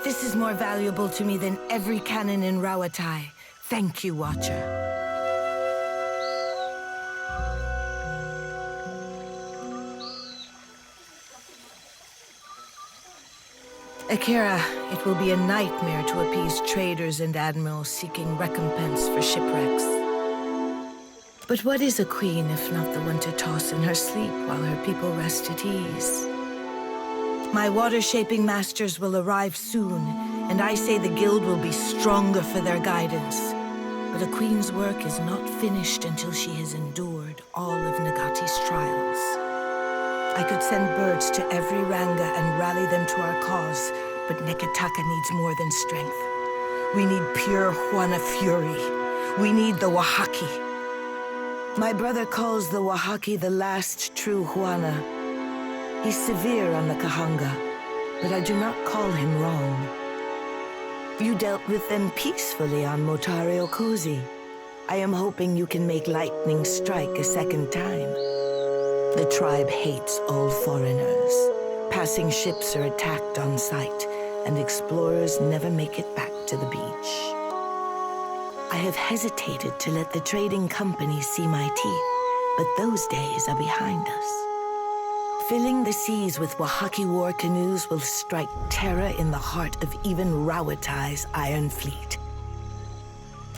This is more valuable to me than every cannon in Rawatai. Thank you, Watcher. Akira, it will be a nightmare to appease traders and admirals seeking recompense for shipwrecks. But what is a queen if not the one to toss in her sleep while her people rest at ease? My water-shaping masters will arrive soon, and I say the guild will be stronger for their guidance. But a queen's work is not finished until she has endured all of Nagati's trials. I could send birds to every Ranga and rally them to our cause, but Nekataka needs more than strength. We need pure Huana fury. We need the Wahaki. My brother calls the Wahaki the last true Huana. He's severe on the Kahanga, but I do not call him wrong. You dealt with them peacefully on Motare Okozi. I am hoping you can make lightning strike a second time. The tribe hates all foreigners. Passing ships are attacked on sight, and explorers never make it back to the beach. I have hesitated to let the trading companies see my teeth, but those days are behind us. Filling the seas with Wahaki war canoes will strike terror in the heart of even Rawatai's Iron Fleet.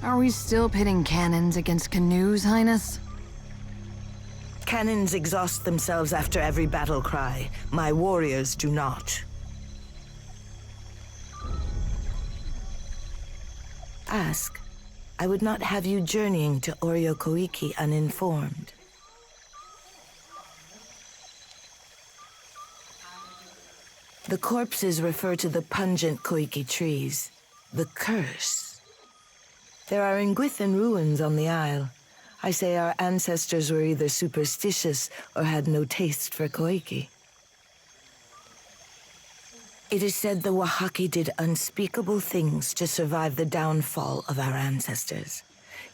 Are we still pitting cannons against canoes, Highness? Cannons exhaust themselves after every battle cry. My warriors do not. ask, I would not have you journeying to Oriokoiki uninformed. The corpses refer to the pungent Koiki trees, the curse. There are Nguithan ruins on the isle. I say our ancestors were either superstitious or had no taste for Koiki. It is said the Wahaki did unspeakable things to survive the downfall of our ancestors,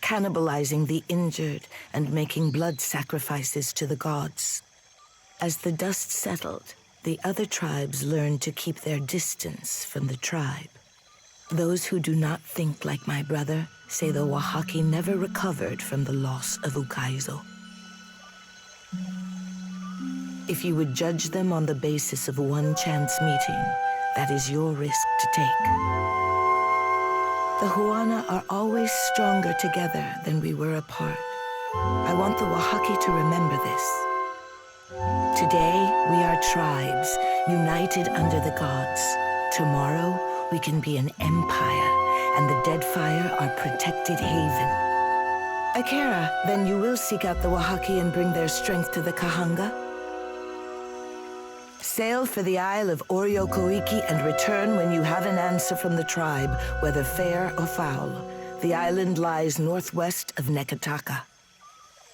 cannibalizing the injured and making blood sacrifices to the gods. As the dust settled, the other tribes learned to keep their distance from the tribe. Those who do not think like my brother say the Wahaki never recovered from the loss of Ukaizo. If you would judge them on the basis of one chance meeting, that is your risk to take. The Huana are always stronger together than we were apart. I want the Wahaki to remember this. Today, we are tribes, united under the gods. Tomorrow, we can be an empire, and the Deadfire our protected haven. Akira, then you will seek out the Wahaki and bring their strength to the Kahanga? Sail for the Isle of Oriokoiki and return when you have an answer from the tribe, whether fair or foul. The island lies northwest of Nekataka.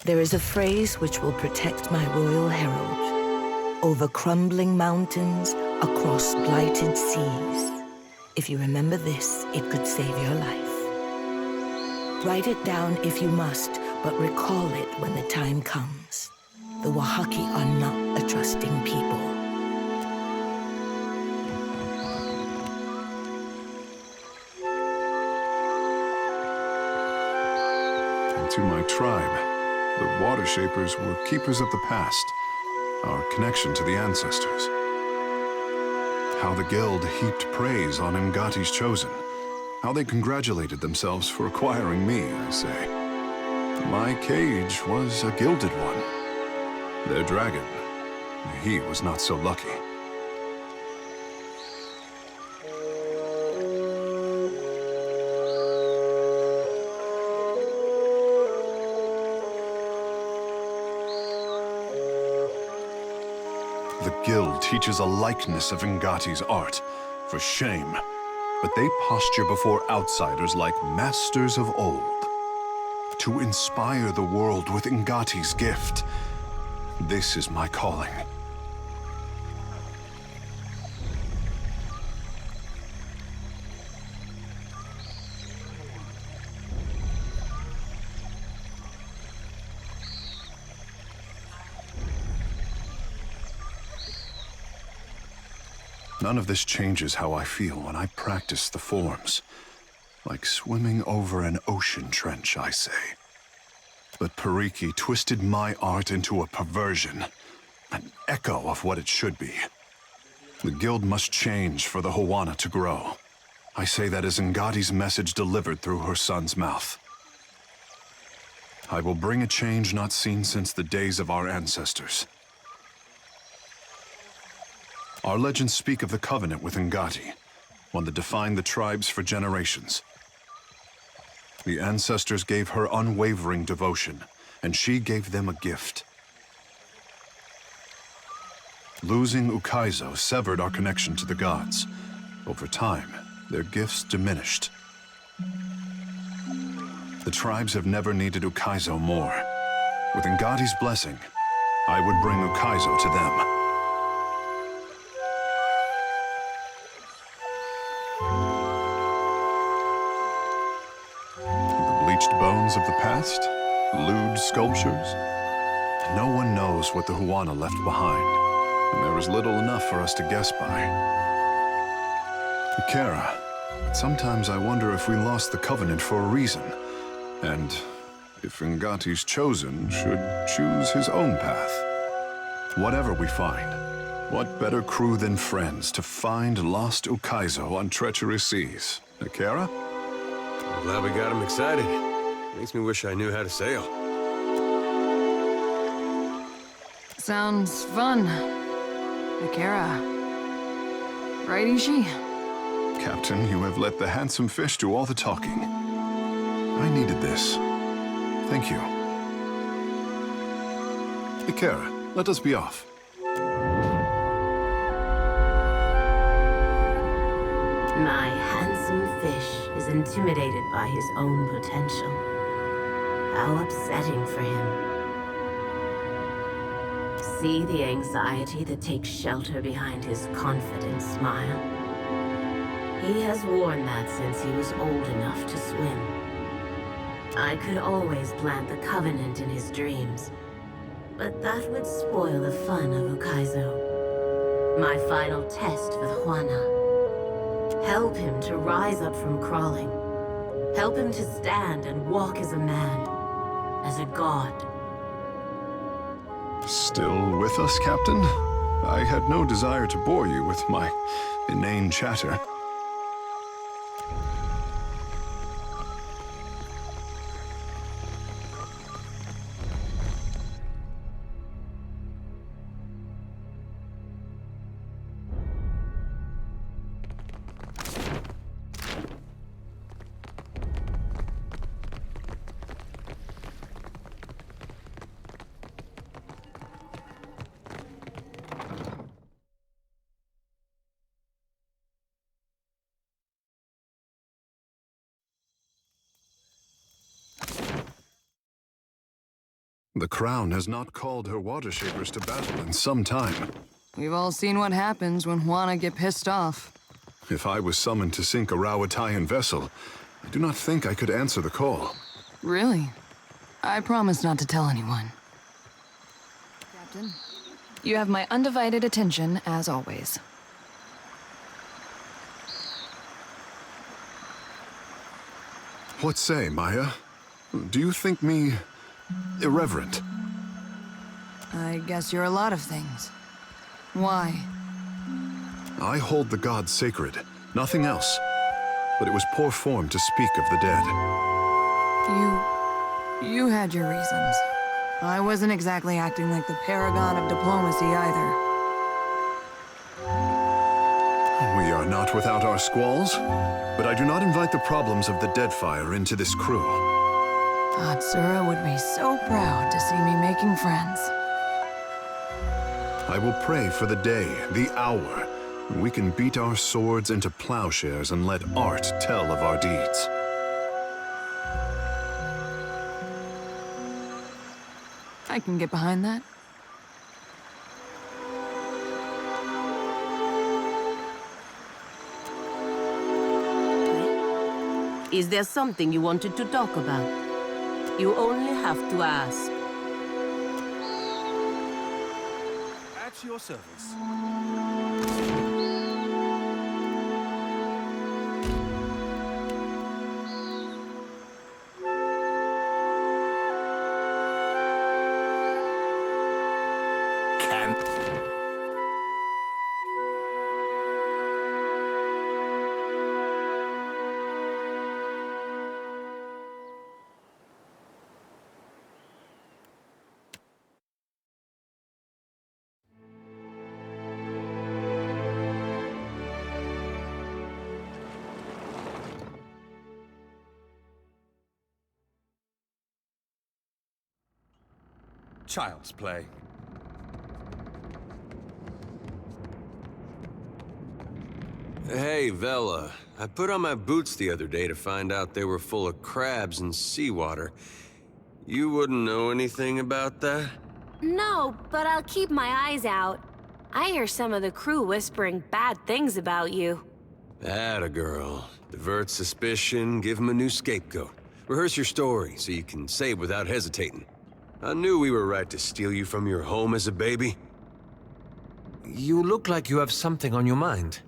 There is a phrase which will protect my royal herald. Over crumbling mountains, across blighted seas. If you remember this, it could save your life. Write it down if you must, but recall it when the time comes. The Wahaki are not a trusting people. To my tribe, the Water Shapers were keepers of the past, our connection to the ancestors. How the Guild heaped praise on Ngati's chosen. How they congratulated themselves for acquiring me, I say. My cage was a gilded one. Their dragon, he was not so lucky. The Guild teaches a likeness of Ngati's art, for shame. But they posture before outsiders like masters of old. To inspire the world with Ngati's gift. This is my calling. None of this changes how I feel when I practice the forms. Like swimming over an ocean trench, I say. But Pariki twisted my art into a perversion, an echo of what it should be. The Guild must change for the Huana to grow. I say that as Ngati's message delivered through her son's mouth. I will bring a change not seen since the days of our ancestors. Our legends speak of the covenant with Ngati, one that defined the tribes for generations. The ancestors gave her unwavering devotion, and she gave them a gift. Losing Ukaizo severed our connection to the gods. Over time, their gifts diminished. The tribes have never needed Ukaizo more. With Ngati's blessing, I would bring Ukaizo to them. Bones of the past, lewd sculptures. No one knows what the Huana left behind, and there is little enough for us to guess by. Ikera, sometimes I wonder if we lost the covenant for a reason, and if Ngati's chosen should choose his own path. Whatever we find, what better crew than friends to find lost Ukaizo on treacherous seas? Ikera? I'm glad we got him excited. Makes me wish I knew how to sail. Sounds fun. Akira. Right, Ishi? Captain, you have let the handsome fish do all the talking. I needed this. Thank you. Ikera, let us be off. My handsome fish is intimidated by his own potential. How upsetting for him. See the anxiety that takes shelter behind his confident smile? He has worn that since he was old enough to swim. I could always plant the Covenant in his dreams, but that would spoil the fun of Ukaizo. My final test with Juana. Help him to rise up from crawling. Help him to stand and walk as a man, as a god. Still with us, Captain? I had no desire to bore you with my inane chatter. The Crown has not called her water shapers to battle in some time. We've all seen what happens when Juana get pissed off. If I was summoned to sink a Rawatayan vessel, I do not think I could answer the call. Really? I promise not to tell anyone. Captain, you have my undivided attention, as always. What say, Maya? Do you think me irreverent? I guess you're a lot of things. Why? I hold the gods sacred, nothing else. But it was poor form to speak of the dead. You had your reasons. I wasn't exactly acting like the paragon of diplomacy either. We are not without our squalls, but I do not invite the problems of the Deadfire into this crew. Atsura would be so proud to see me making friends. I will pray for the day, the hour, when we can beat our swords into plowshares and let art tell of our deeds. I can get behind that. Is there something you wanted to talk about? You only have to ask. At your service. Child's play. Hey, Vela. I put on my boots the other day to find out they were full of crabs and seawater. You wouldn't know anything about that? No, but I'll keep my eyes out. I hear some of the crew whispering bad things about you. Atta girl. Divert suspicion, give him a new scapegoat. Rehearse your story so you can say it without hesitating. I knew we were right to steal you from your home as a baby. You look like you have something on your mind.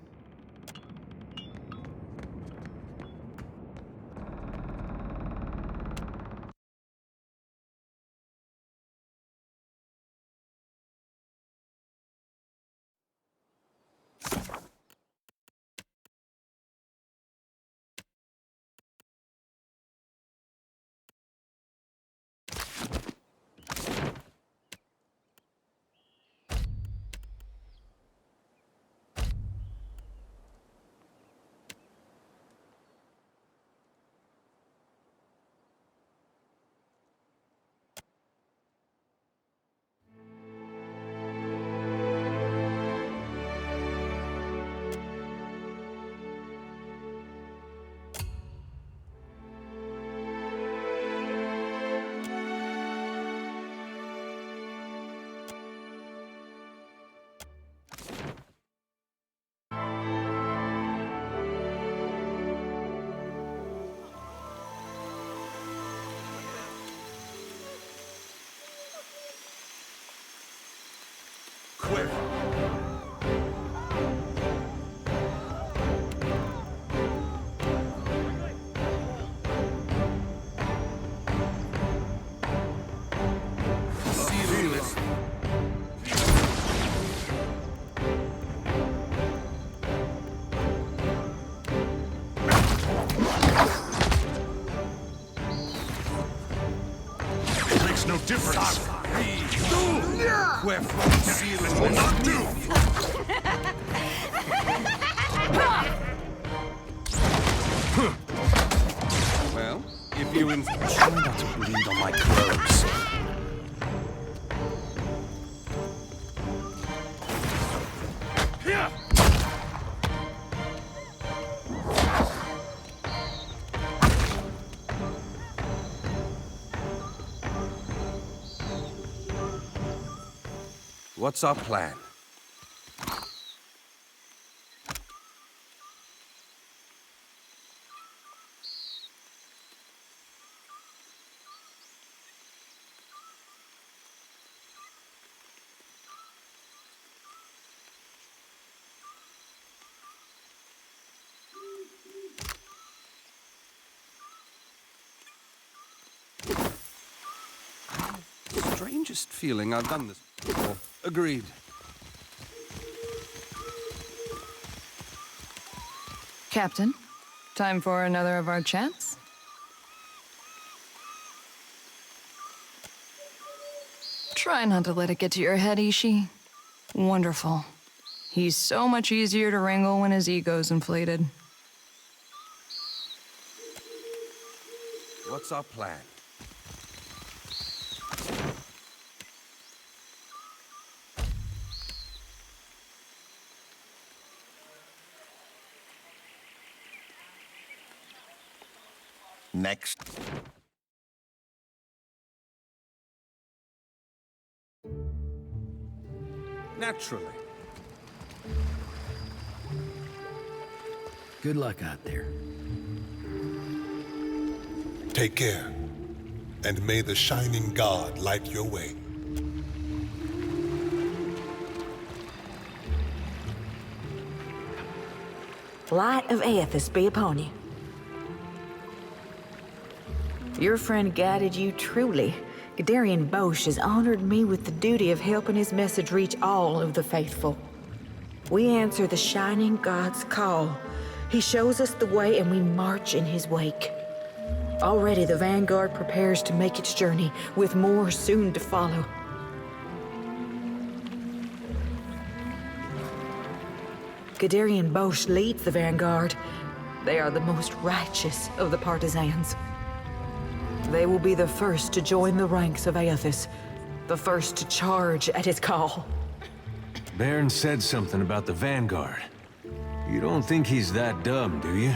Where from seals will not do! Well, if you try not to bleed on my clothes. What's our plan? Strangest feeling I've done this before. Agreed. Captain, time for another of our chats? Try not to let it get to your head, Ishi. Wonderful. He's so much easier to wrangle when his ego's inflated. What's our plan? Next. Naturally. Good luck out there. Take care, and may the shining god light your way. Light of Aethys be upon you. Your friend guided you truly. Gadarian Bosch has honored me with the duty of helping his message reach all of the faithful. We answer the shining god's call. He shows us the way and we march in his wake. Already the vanguard prepares to make its journey, with more soon to follow. Gadarian Bosch leads the vanguard. They are the most righteous of the partisans. They will be the first to join the ranks of Aethys, the first to charge at his call. Baron said something about the Vanguard. You don't think he's that dumb, do you?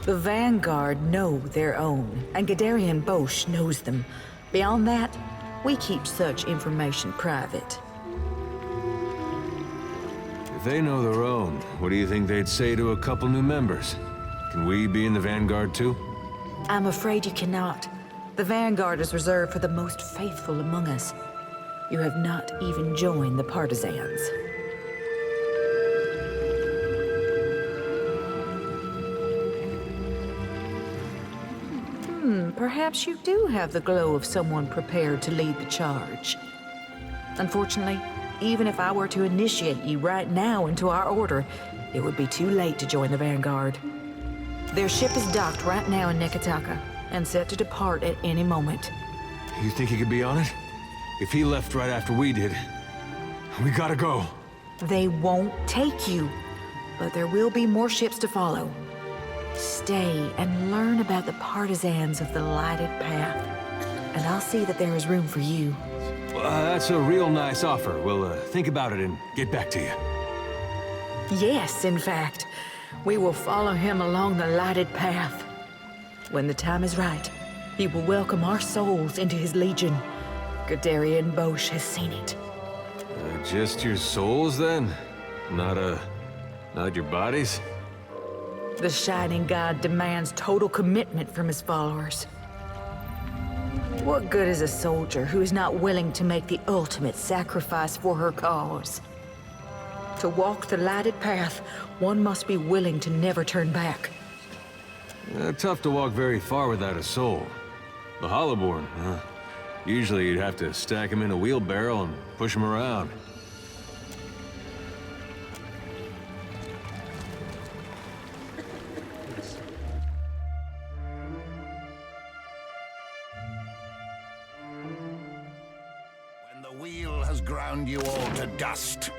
The Vanguard know their own, and Gadarian Bosch knows them. Beyond that, we keep such information private. If they know their own, what do you think they'd say to a couple new members? Can we be in the Vanguard too? I'm afraid you cannot. The Vanguard is reserved for the most faithful among us. You have not even joined the partisans. Perhaps you do have the glow of someone prepared to lead the charge. Unfortunately, even if I were to initiate you right now into our order, it would be too late to join the Vanguard. Their ship is docked right now in Neketaka, and set to depart at any moment. You think he could be on it? If he left right after we did, we gotta go. They won't take you, but there will be more ships to follow. Stay and learn about the partisans of the lighted path, and I'll see that there is room for you. That's a real nice offer. We'll think about it and get back to you. Yes, in fact. We will follow him along the lighted path. When the time is right, he will welcome our souls into his legion. Gadarian Bosch has seen it. Just your souls, then? Not your bodies? The Shining God demands total commitment from his followers. What good is a soldier who is not willing to make the ultimate sacrifice for her cause? To walk the lighted path, one must be willing to never turn back. Tough to walk very far without a soul. The Hollowborn, huh? Usually you'd have to stack him in a wheelbarrow and push him around. wheel has ground you all to dust.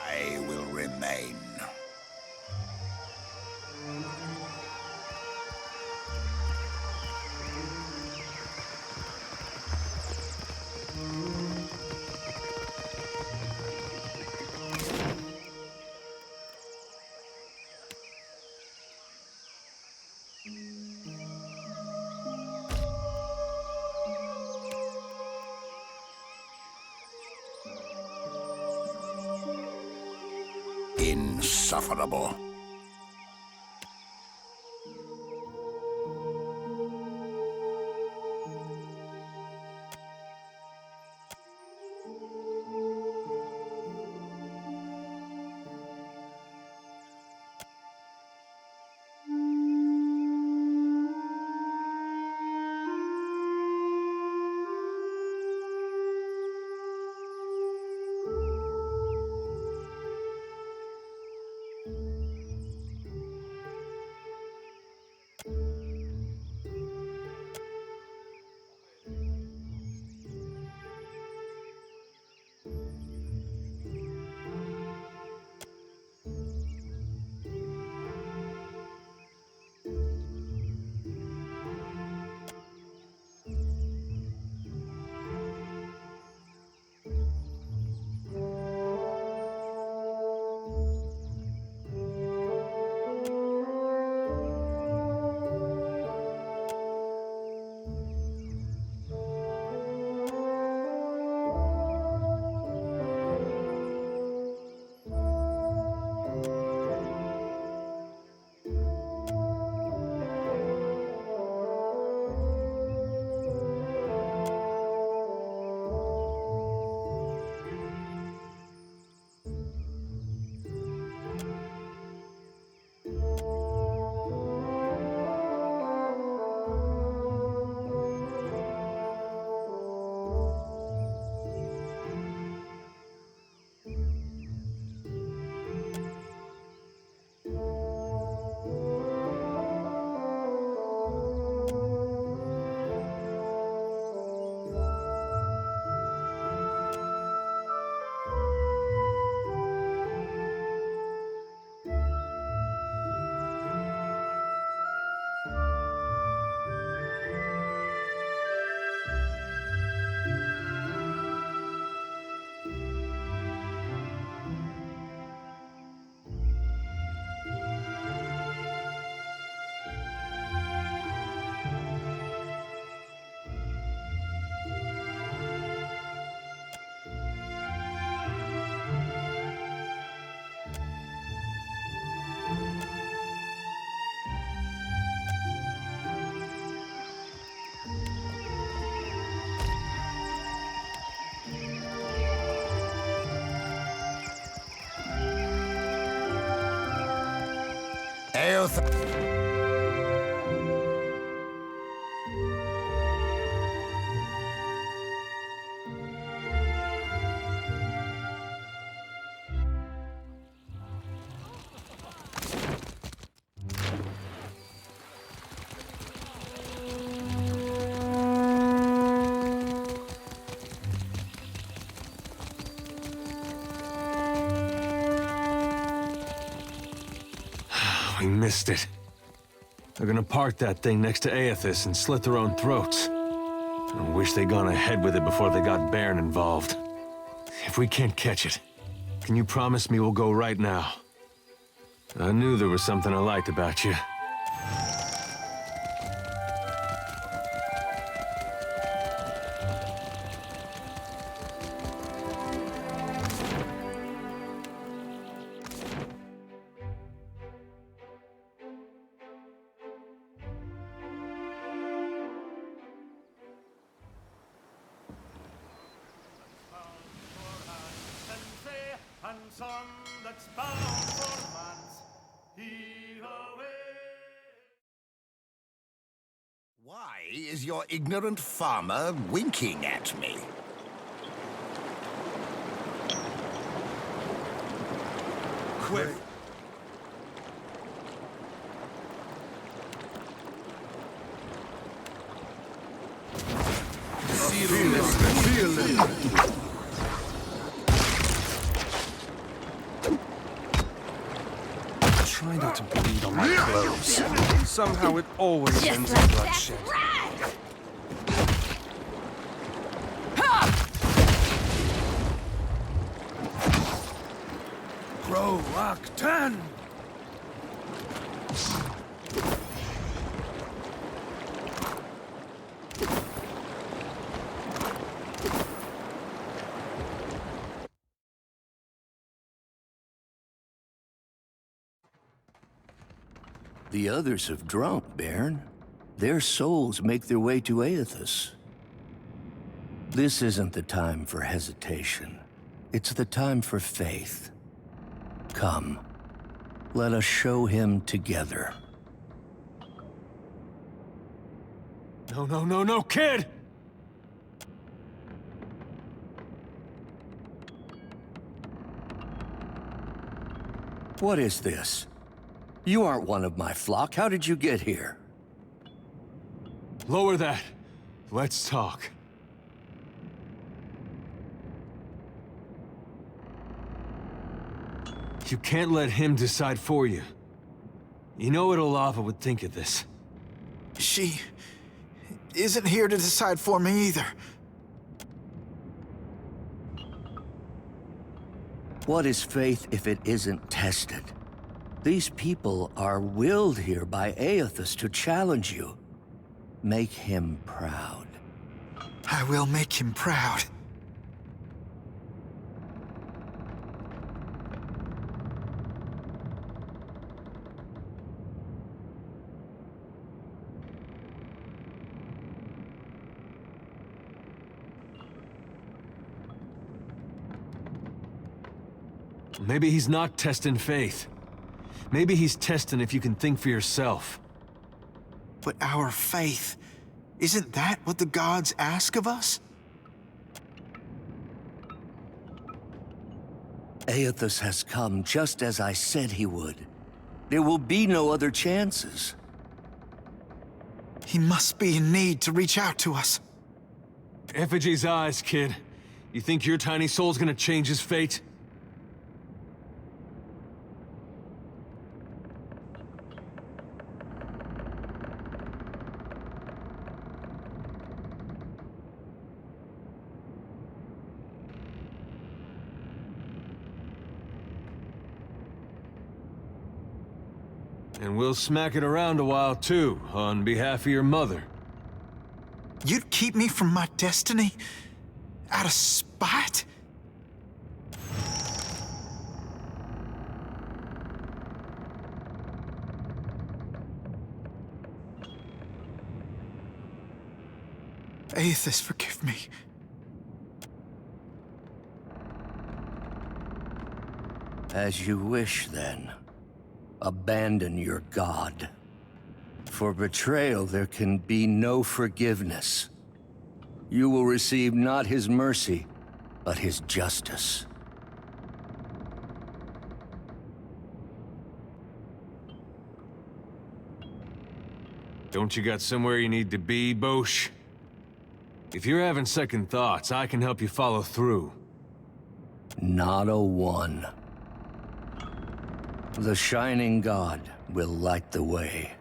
I will remain. Insufferable. We missed it. They're gonna park that thing next to Aethys and slit their own throats. I wish they'd gone ahead with it before they got Baron involved. If we can't catch it, can you promise me we'll go right now? I knew there was something I liked about you. Why is your ignorant farmer winking at me? Quick! Try not to bleed on my clothes. Somehow it always ends in bloodshed. Roaktan! The others have drunk, Bairn. Their souls make their way to Aethys. This isn't the time for hesitation. It's the time for faith. Come, let us show him together. No, kid! What is this? You aren't one of my flock. How did you get here? Lower that. Let's talk. You can't let him decide for you. You know what Olava would think of this. She isn't here to decide for me either. What is faith if it isn't tested? These people are willed here by Aethys to challenge you. Make him proud. I will make him proud. Maybe he's not testing faith. Maybe he's testing if you can think for yourself. But our faith, isn't that what the gods ask of us? Aethys has come just as I said he would. There will be no other chances. He must be in need to reach out to us. Effigy's eyes, kid. You think your tiny soul's gonna change his fate? And we'll smack it around a while, too, on behalf of your mother. You'd keep me from my destiny? Out of spite? Aethys, forgive me. As you wish, then. Abandon your god. For betrayal, there can be no forgiveness. You will receive not his mercy, but his justice. Don't you got somewhere you need to be, Bosch? If you're having second thoughts, I can help you follow through. Not a one. The Shining God will light the way.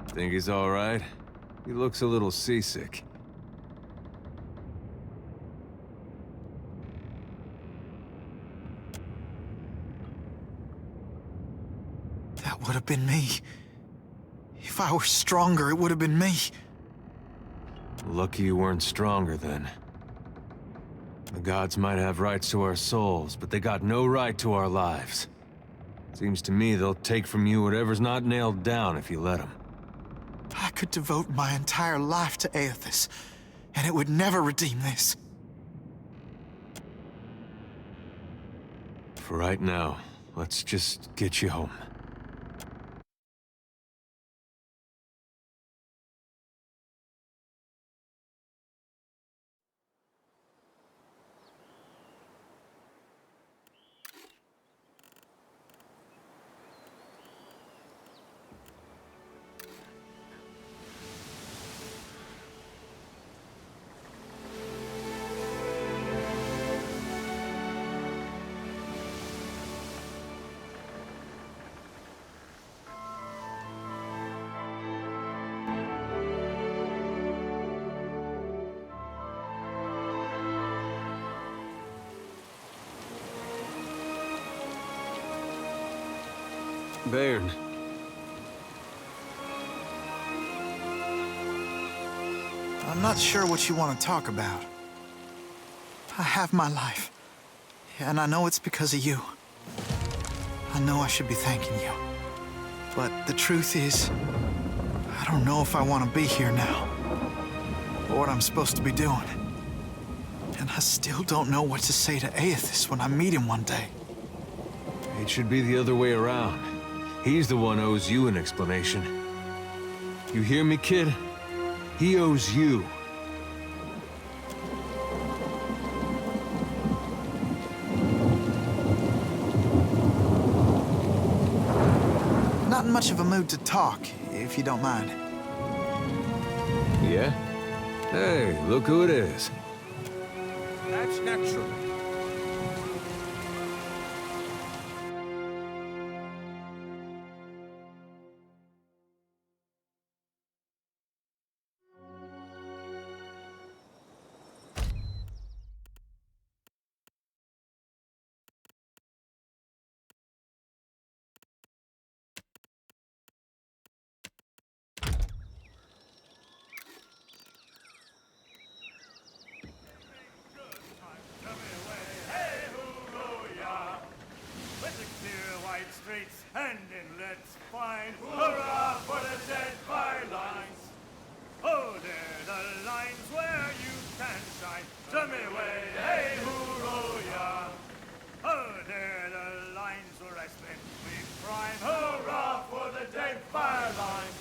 Think he's all right? He looks a little seasick. That would have been me. If I were stronger, it would have been me. Lucky you weren't stronger then. The gods might have rights to our souls, but they got no right to our lives. Seems to me they'll take from you whatever's not nailed down if you let them. I could devote my entire life to Aethys, and it would never redeem this. For right now, let's just get you home. Bairn. I'm not sure what you want to talk about. I have my life, and I know it's because of you. I know I should be thanking you. But the truth is, I don't know if I want to be here now, or what I'm supposed to be doing. And I still don't know what to say to Aethys when I meet him one day. It should be the other way around. He's the one who owes you an explanation. You hear me, kid? He owes you. Not in much of a mood to talk, if you don't mind. Yeah? Hey, look who it is. That's natural. Streets and inlets fine. Hurrah for the Deadfire lines! Oh, they're the lines where you can shine. To me way, hey, hoorah! Oh, they're the lines where I spend week prime. Hurrah for the Deadfire lines!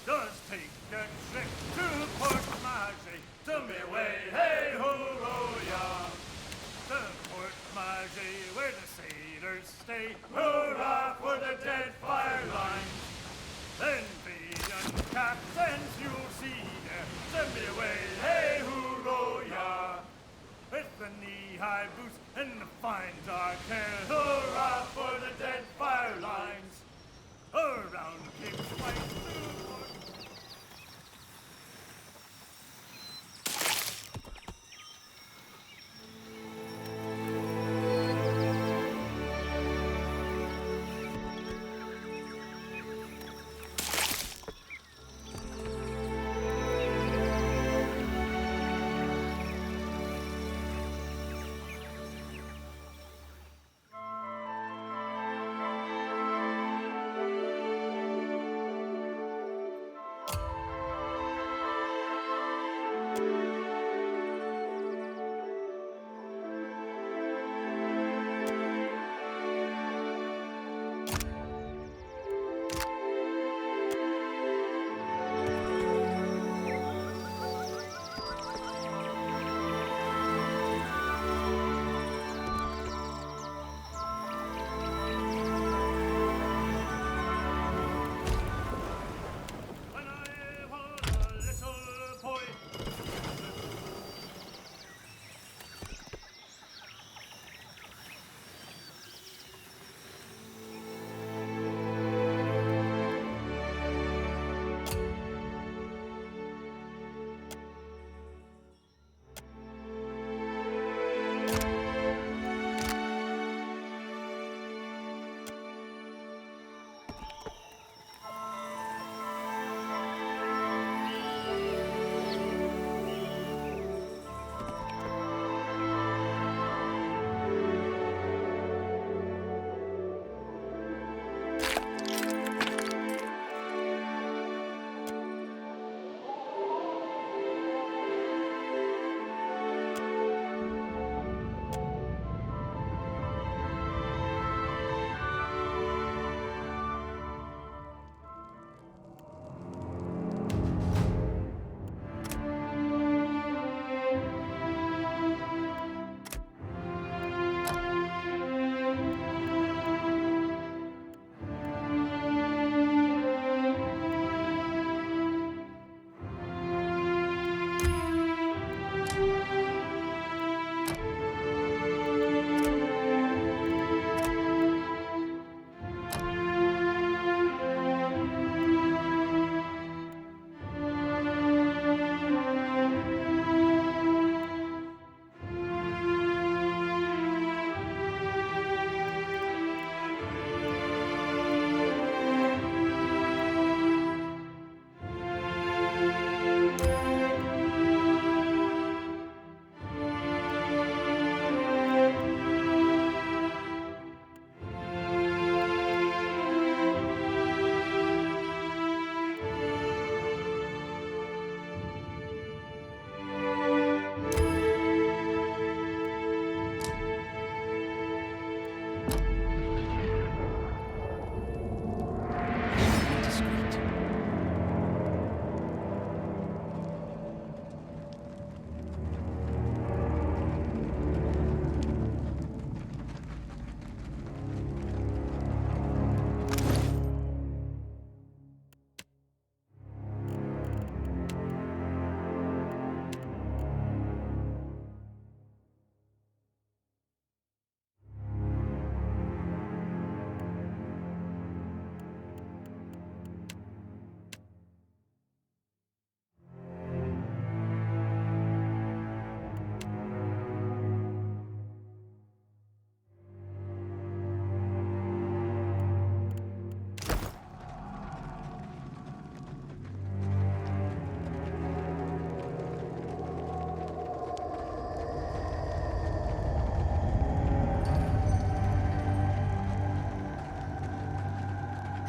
Does take a trip to Port Margie. To me way, hey, hoorah! To Port Margie, where the sailors stay. Hurrah for the Deadfire lines! Then be captains you'll see there. Send me away, hey, hoorah! With the knee-high boots and the fine dark hair. Hurrah for the Deadfire lines! Around Cape Spike through Port.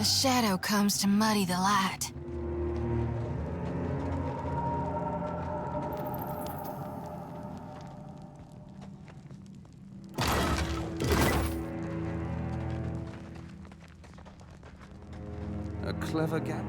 A shadow comes to muddy the light. A clever gap.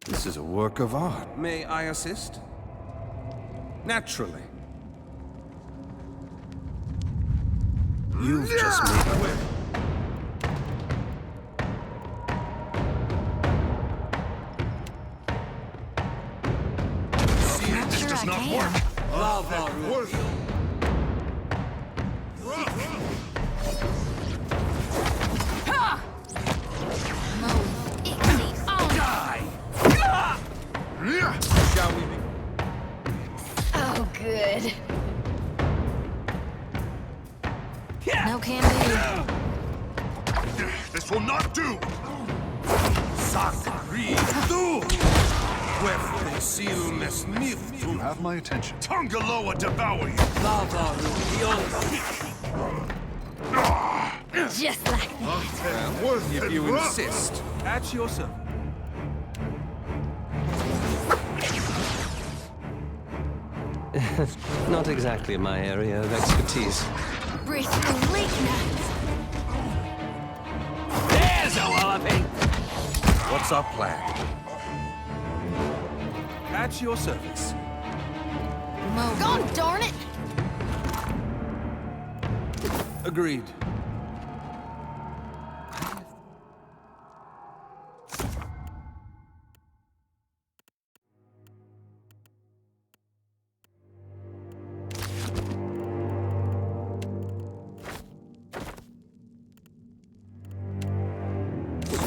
This is a work of art. May I assist? Naturally. You've just made a whip. See, this does not work. Shall we be? Oh, good. No can do. This will not do! You have my attention. Tungaloa devour you! Just like that. If you insist. At your service. Not exactly my area of expertise. Breathe through leak nuts. There's a walloping! What's our plan? At your service. Gone, darn it! Agreed.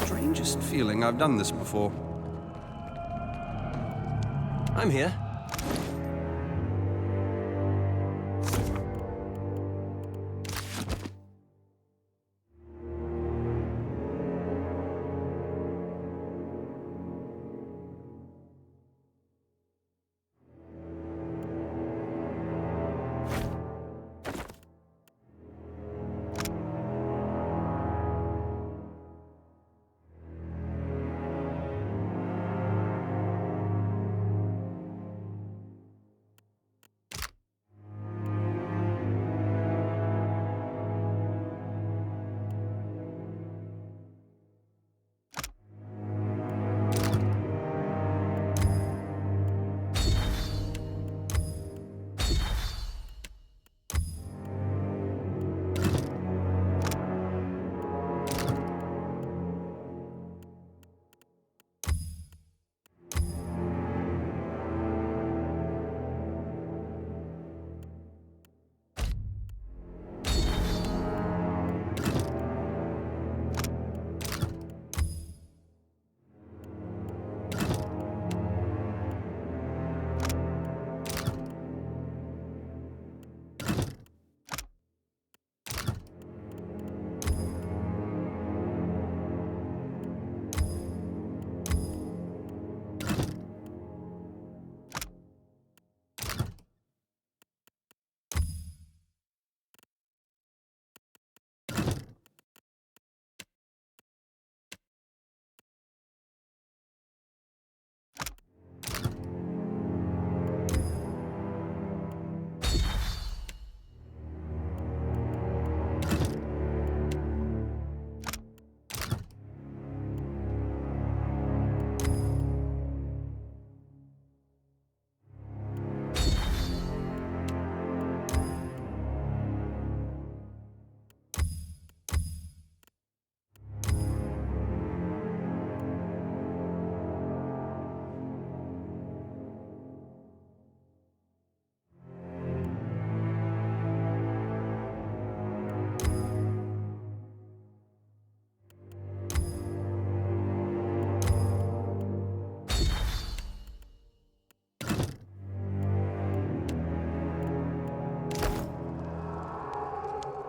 Strangest feeling I've done this before. I'm here.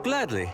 Gladly.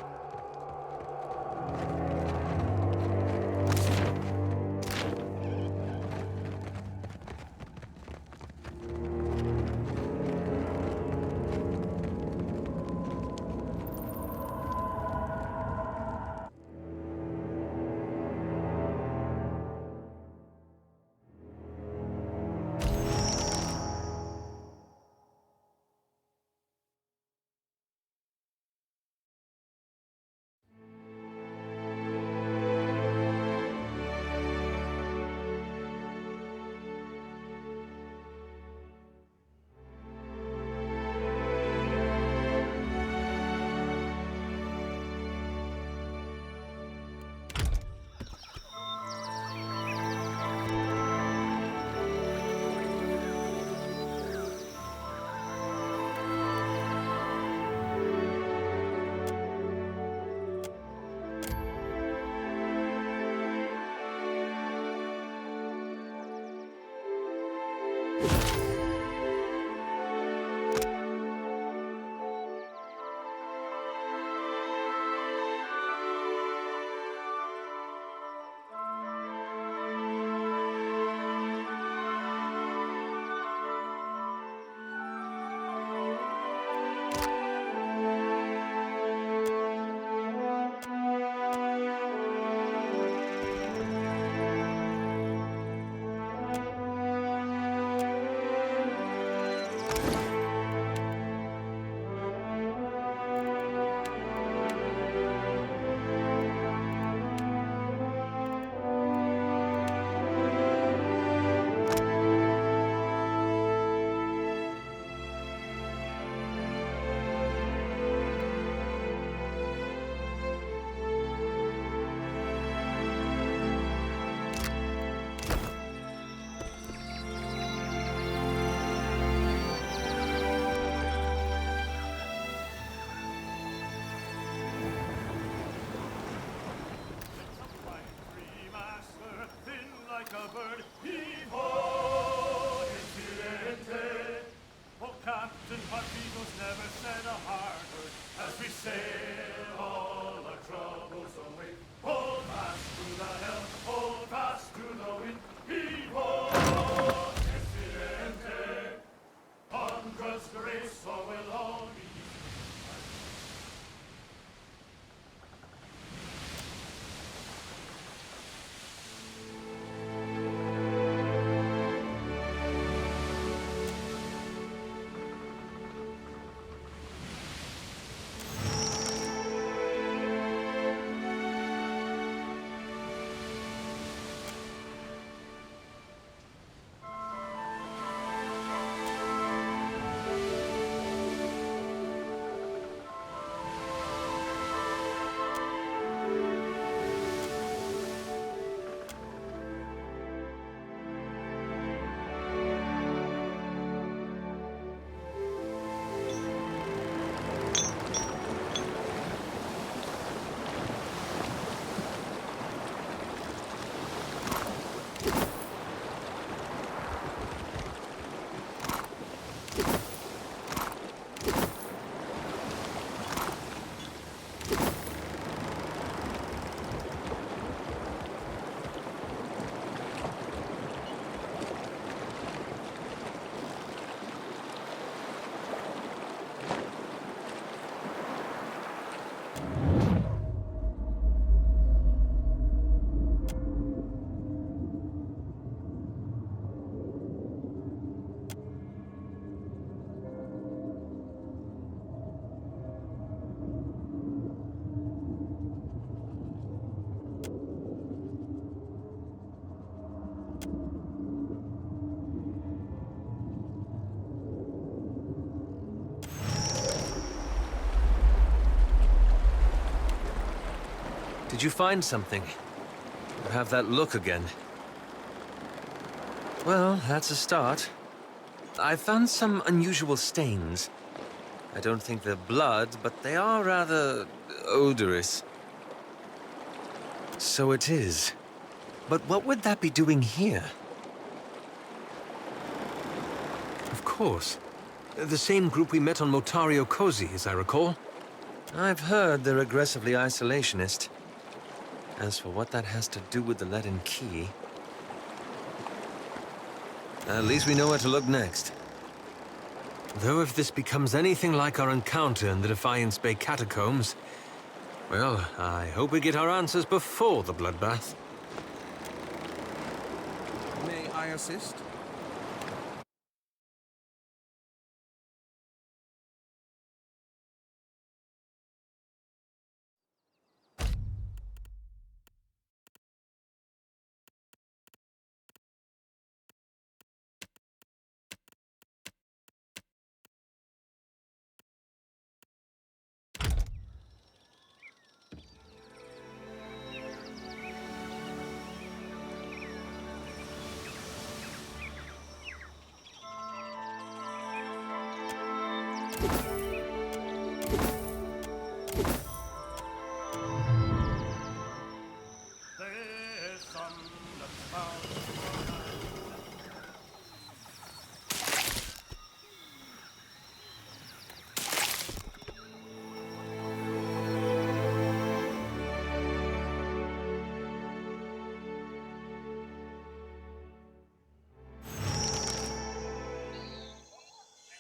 Did you find something? Or have that look again? Well, that's a start. I found some unusual stains. I don't think they're blood, but they are rather odorous. So it is. But what would that be doing here? Of course. The same group we met on Motario Cozy, as I recall. I've heard they're aggressively isolationist. As for what that has to do with the leaden key... At least we know where to look next. Though if this becomes anything like our encounter in the Defiance Bay catacombs, well, I hope we get our answers before the bloodbath. May I assist?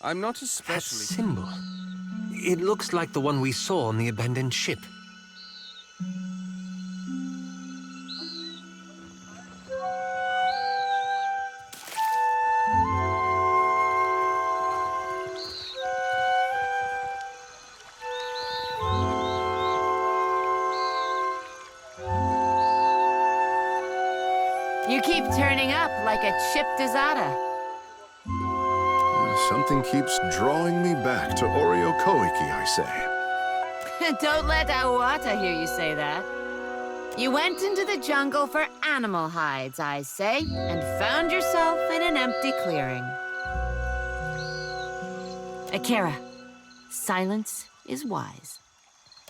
I'm not especially... That symbol. It looks like the one we saw on the abandoned ship. You keep turning up like a chipped Azada. Something keeps drawing me back to Oreo Koiki, I say. Don't let Awata hear you say that. You went into the jungle for animal hides, I say, and found yourself in an empty clearing. Akira, silence is wise.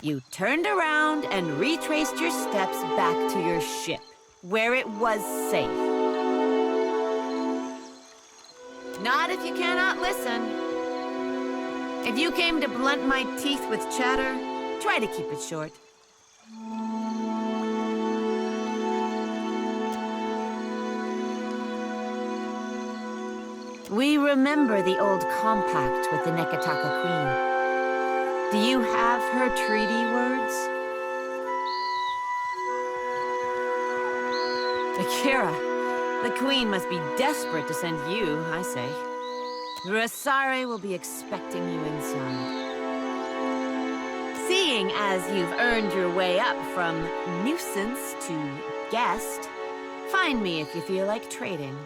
You turned around and retraced your steps back to your ship, where it was safe. Not if you cannot listen. If you came to blunt my teeth with chatter, try to keep it short. We remember the old compact with the Nekataka Queen. Do you have her treaty words? Akira, the Queen must be desperate to send you, I say. Rasare will be expecting you inside. Seeing as you've earned your way up from nuisance to guest, find me if you feel like trading.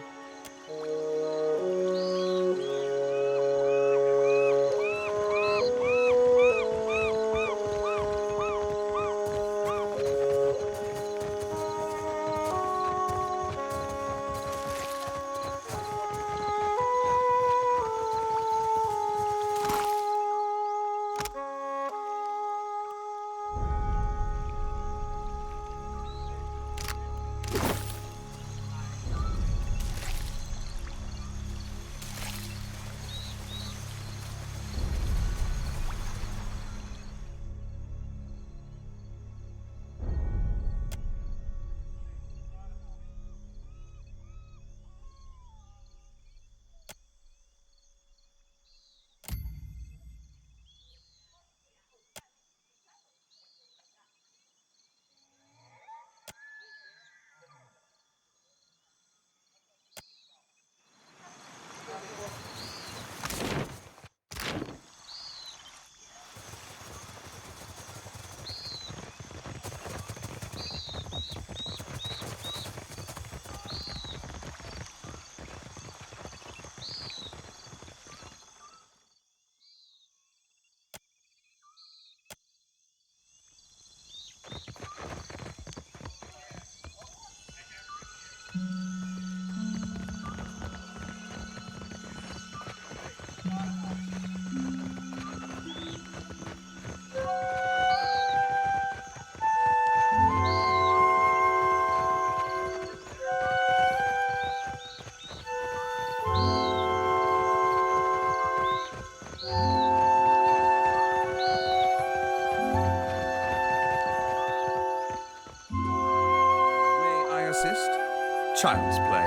Child's play.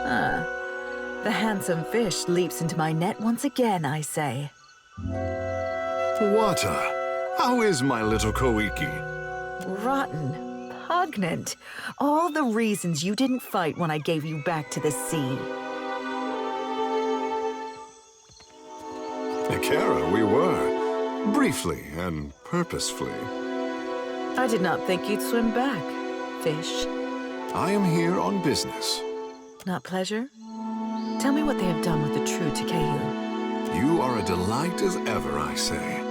Ah, the handsome fish leaps into my net once again, I say. Wata, how is my little Koiki? Rotten, pugnant. All the reasons you didn't fight when I gave you back to the sea. Ikera, we were. Briefly and purposefully. I did not think you'd swim back, fish. I am here on business. Not pleasure? Tell me what they have done with the true Takehu. You are a delight as ever, I say.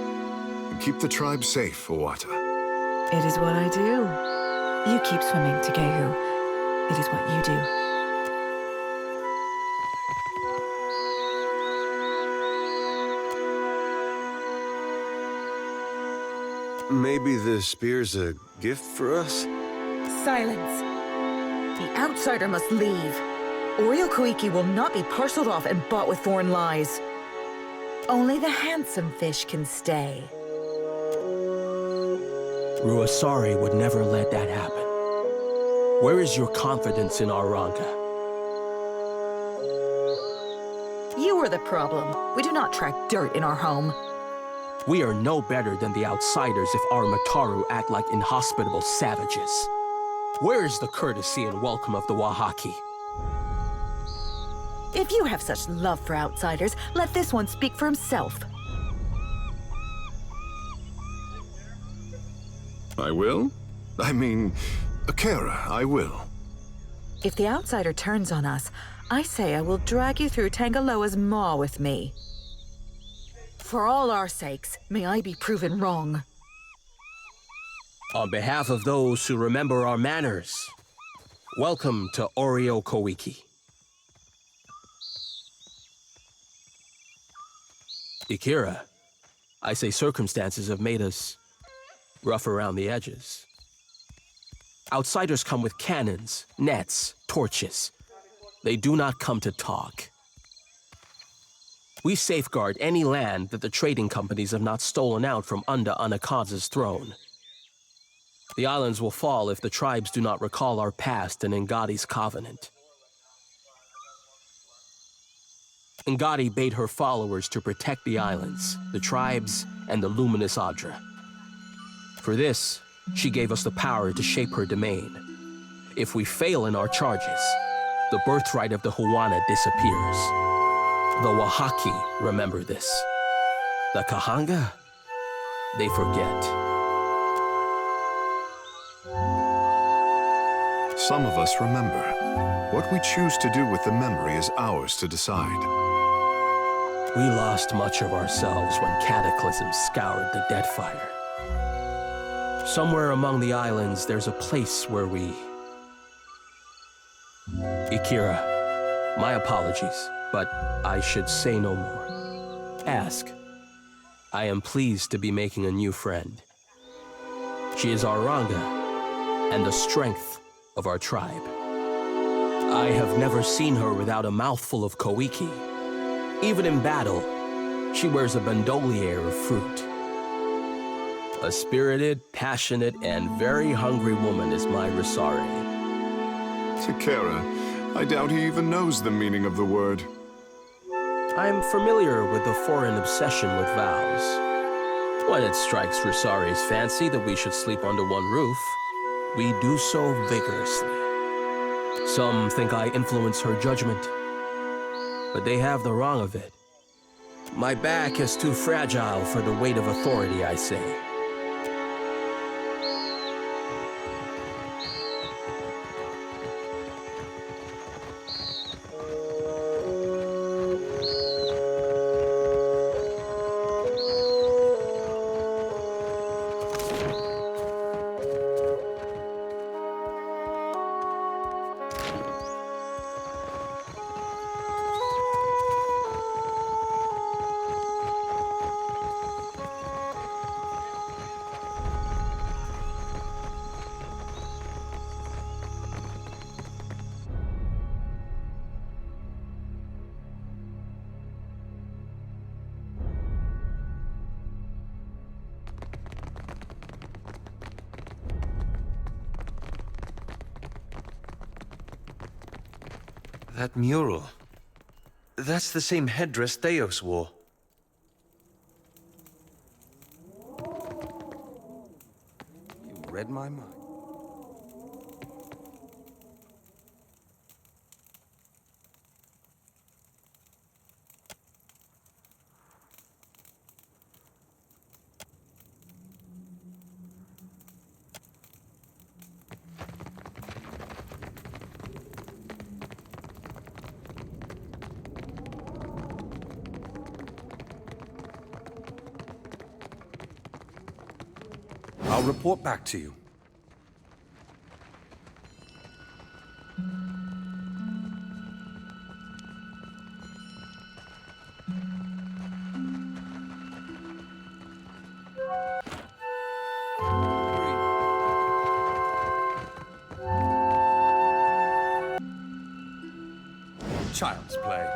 Keep the tribe safe, Owata. It is what I do. You keep swimming, Takehu. It is what you do. Maybe the spear's a gift for us? Silence. The outsider must leave. Oriel Koiki will not be parceled off and bought with foreign lies. Only the handsome fish can stay. Ruasari would never let that happen. Where is your confidence in Aranga? You are the problem. We do not track dirt in our home. We are no better than the outsiders if our Mataru act like inhospitable savages. Where is the courtesy and welcome of the Wahaki? If you have such love for outsiders, let this one speak for himself. I will? I mean, Ikera, I will. If the outsider turns on us, I say I will drag you through Tangaloa's maw with me. For all our sakes, may I be proven wrong. On behalf of those who remember our manners, welcome to Oriel Koiki. Ikera, I say circumstances have made us rough around the edges. Outsiders come with cannons, nets, torches. They do not come to talk. We safeguard any land that the trading companies have not stolen out from under Onekaza's throne. The islands will fall if the tribes do not recall our past and Ngati's covenant. Ngati bade her followers to protect the islands, the tribes, and the luminous Adra. For this, she gave us the power to shape her domain. If we fail in our charges, the birthright of the Huana disappears. The Wahaki remember this. The Kahanga, they forget. Some of us remember. What we choose to do with the memory is ours to decide. We lost much of ourselves when Cataclysm scoured the Deadfire. Somewhere among the islands, there's a place where we... Ikera, my apologies, but I should say no more. Ask. I am pleased to be making a new friend. She is our Ranga, and the strength of our tribe. I have never seen her without a mouthful of koiki. Even in battle, she wears a bandolier of fruit. A spirited, passionate, and very hungry woman is my Risari. Ikera, I doubt he even knows the meaning of the word. I'm familiar with the foreign obsession with vows. When it strikes Risari's fancy that we should sleep under one roof, we do so vigorously. Some think I influence her judgment, but they have the wrong of it. My back is too fragile for the weight of authority, I say. That mural. That's the same headdress Theos wore. You read my mind. I'll report back to you. Child's play.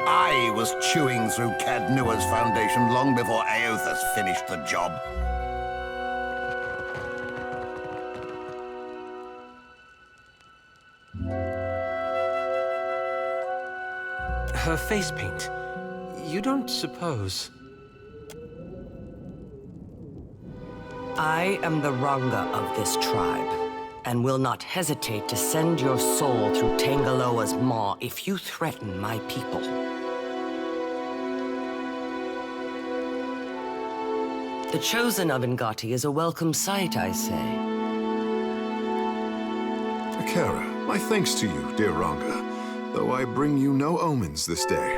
I was chewing through Cadnua's foundation long before Aothas finished the job. Her face paint. You don't suppose... I am the Ranga of this tribe, and will not hesitate to send your soul through Tangaloa's maw if you threaten my people. The Chosen of Ngati is a welcome sight, I say. Akara, my thanks to you, dear Ranga, though I bring you no omens this day.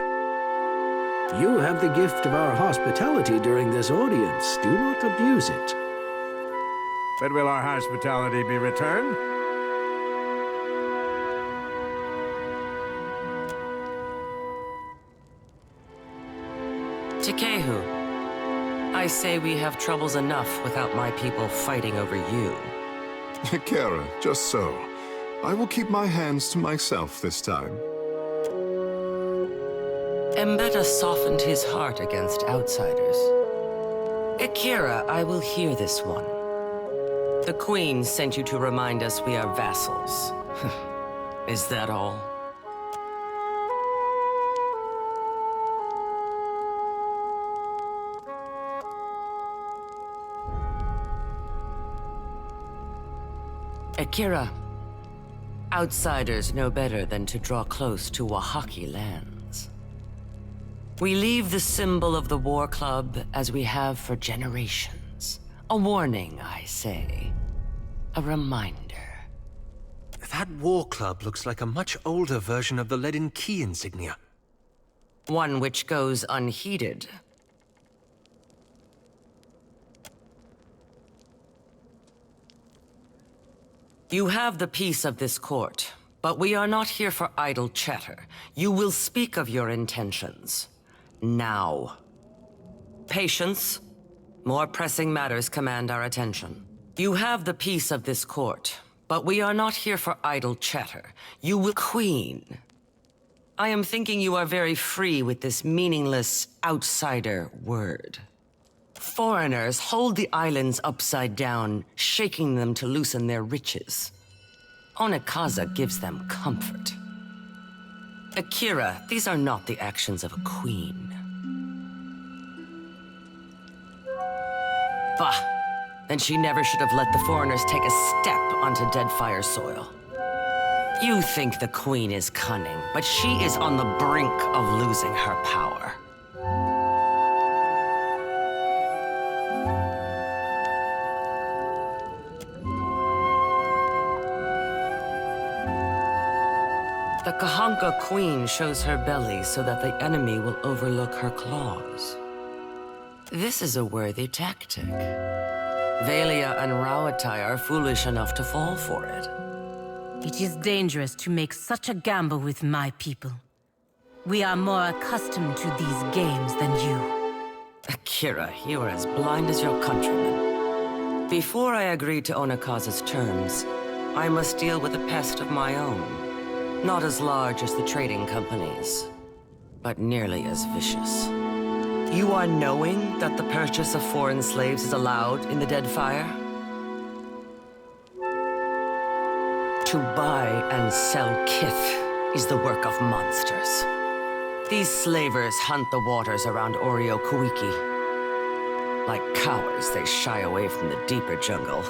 You have the gift of our hospitality during this audience. Do not abuse it. But will our hospitality be returned? Tekehu, I say we have troubles enough without my people fighting over you. Akara, just so. I will keep my hands to myself this time. Mbeta softened his heart against outsiders. Akira, I will hear this one. The Queen sent you to remind us we are vassals. Is that all? Akira, outsiders know better than to draw close to Wahaki lands. We leave the symbol of the War Club as we have for generations. A warning, I say. A reminder. That war club looks like a much older version of the leaden key insignia. One which goes unheeded. You have the peace of this court, but we are not here for idle chatter. You will speak of your intentions. Now. Patience. More pressing matters command our attention. You have the peace of this court, but we are not here for idle chatter. You will... Queen. I am thinking you are very free with this meaningless outsider word. Foreigners hold the islands upside down, shaking them to loosen their riches. Onekaza gives them comfort. Akira, these are not the actions of a queen. Bah! Then she never should have let the foreigners take a step onto Deadfire soil. You think the Queen is cunning, but she is on the brink of losing her power. The Kahanka Queen shows her belly so that the enemy will overlook her claws. This is a worthy tactic. Velia and Rawatai are foolish enough to fall for it. It is dangerous to make such a gamble with my people. We are more accustomed to these games than you. Akira, you are as blind as your countrymen. Before I agreed to Onekaza's terms, I must deal with a pest of my own. Not as large as the trading companies, but nearly as vicious. You are knowing that the purchase of foreign slaves is allowed in the Deadfire? To buy and sell kith is the work of monsters. These slavers hunt the waters around Oreo Kuiki. Like cowards, they shy away from the deeper jungle.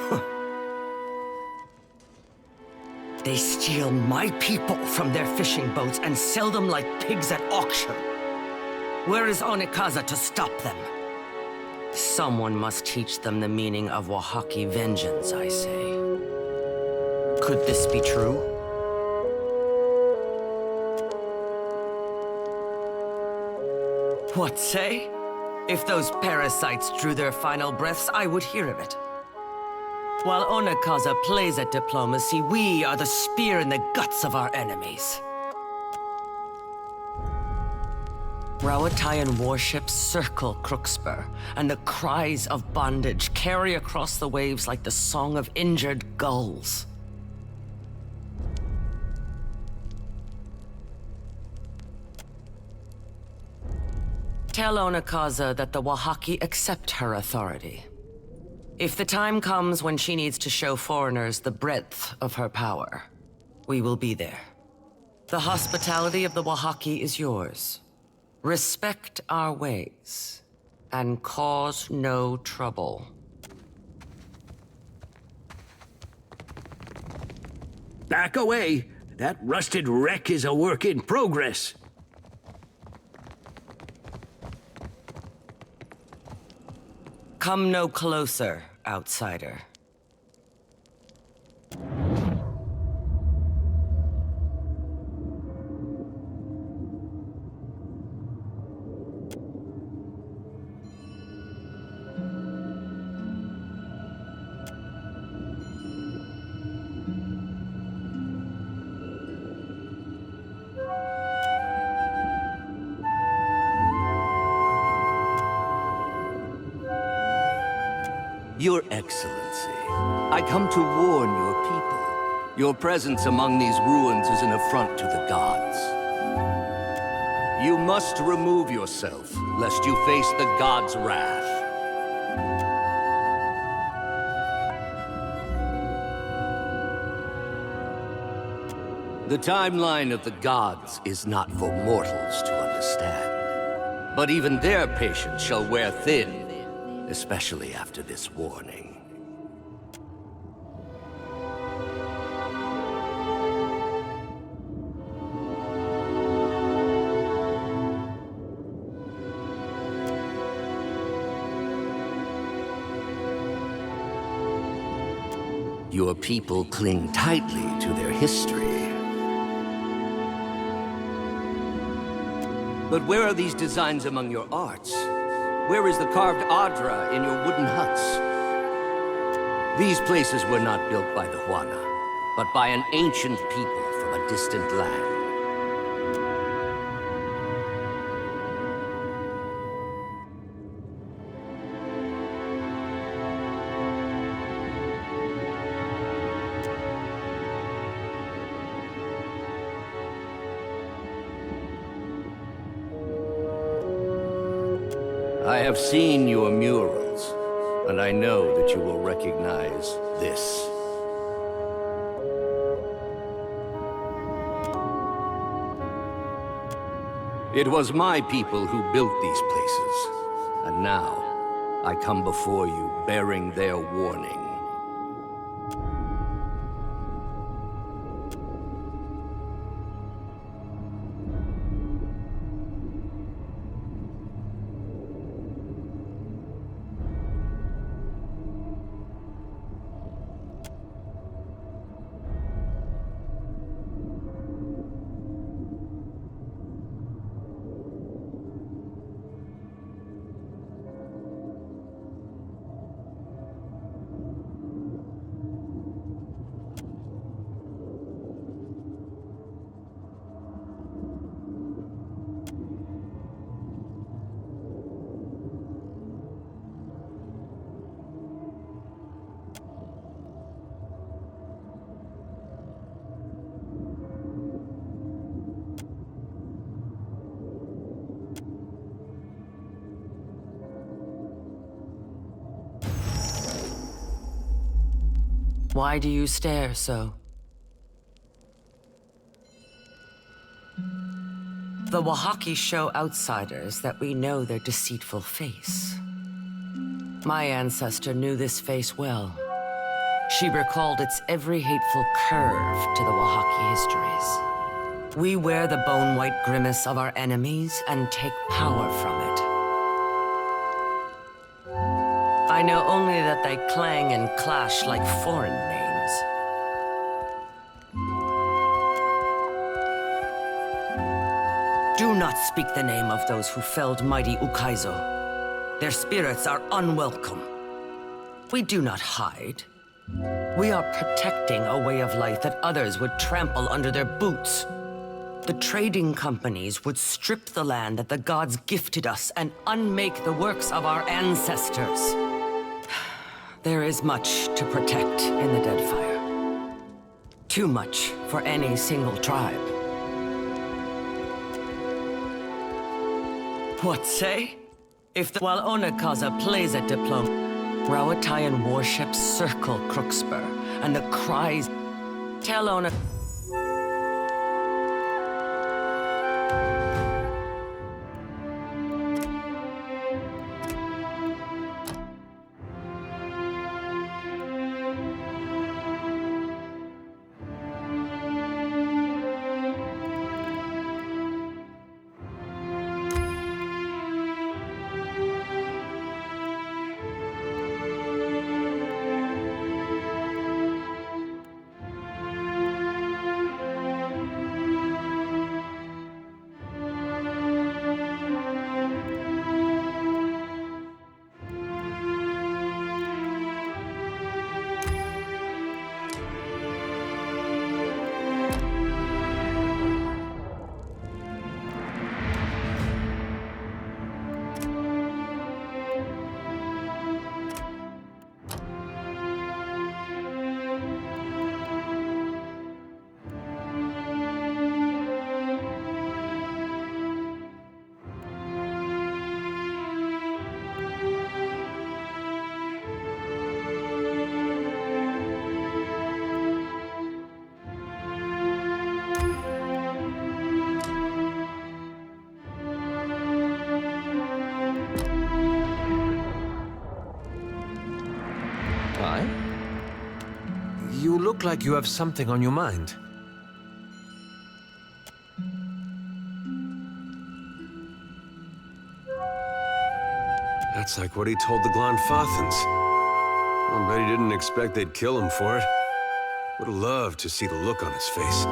They steal my people from their fishing boats and sell them like pigs at auction. Where is Onekaza to stop them? Someone must teach them the meaning of Wahaki vengeance, I say. Could this be true? What say? If those parasites drew their final breaths, I would hear of it. While Onekaza plays at diplomacy, we are the spear in the guts of our enemies. Rawatayan warships circle Crookspur, and the cries of bondage carry across the waves like the song of injured gulls. Tell Onekaza that the Wahaki accept her authority. If the time comes when she needs to show foreigners the breadth of her power, we will be there. The hospitality of the Wahaki is yours. Respect our ways, and cause no trouble. Back away! That rusted wreck is a work in progress. Come no closer, outsider. Your Excellency, I come to warn your people. Your presence among these ruins is an affront to the gods. You must remove yourself, lest you face the gods' wrath. The timeline of the gods is not for mortals to understand. But even their patience shall wear thin, especially after this warning. Your people cling tightly to their history. But where are these designs among your arts? Where is the carved Adra in your wooden huts? These places were not built by the Huana, but by an ancient people from a distant land. I have seen your murals, and I know that you will recognize this. It was my people who built these places, and now I come before you bearing their warning. Why do you stare so? The Wahaki show outsiders that we know their deceitful face. My ancestor knew this face well. She recalled its every hateful curve to the Wahaki histories. We wear the bone-white grimace of our enemies and take power from it. I know only that they clang and clash like foreign names. Do not speak the name of those who felled mighty Ukaizo. Their spirits are unwelcome. We do not hide. We are protecting a way of life that others would trample under their boots. The trading companies would strip the land that the gods gifted us and unmake the works of our ancestors. There is much to protect in the Deadfire. Too much for any single tribe. What say? While Onekaza plays at diplomacy, Rawatayan warships circle Crookspur, and the cries tell Onekaza. You look like you have something on your mind. That's like what he told the Glanfathans. I bet he didn't expect they'd kill him for it. Would have loved to see the look on his face.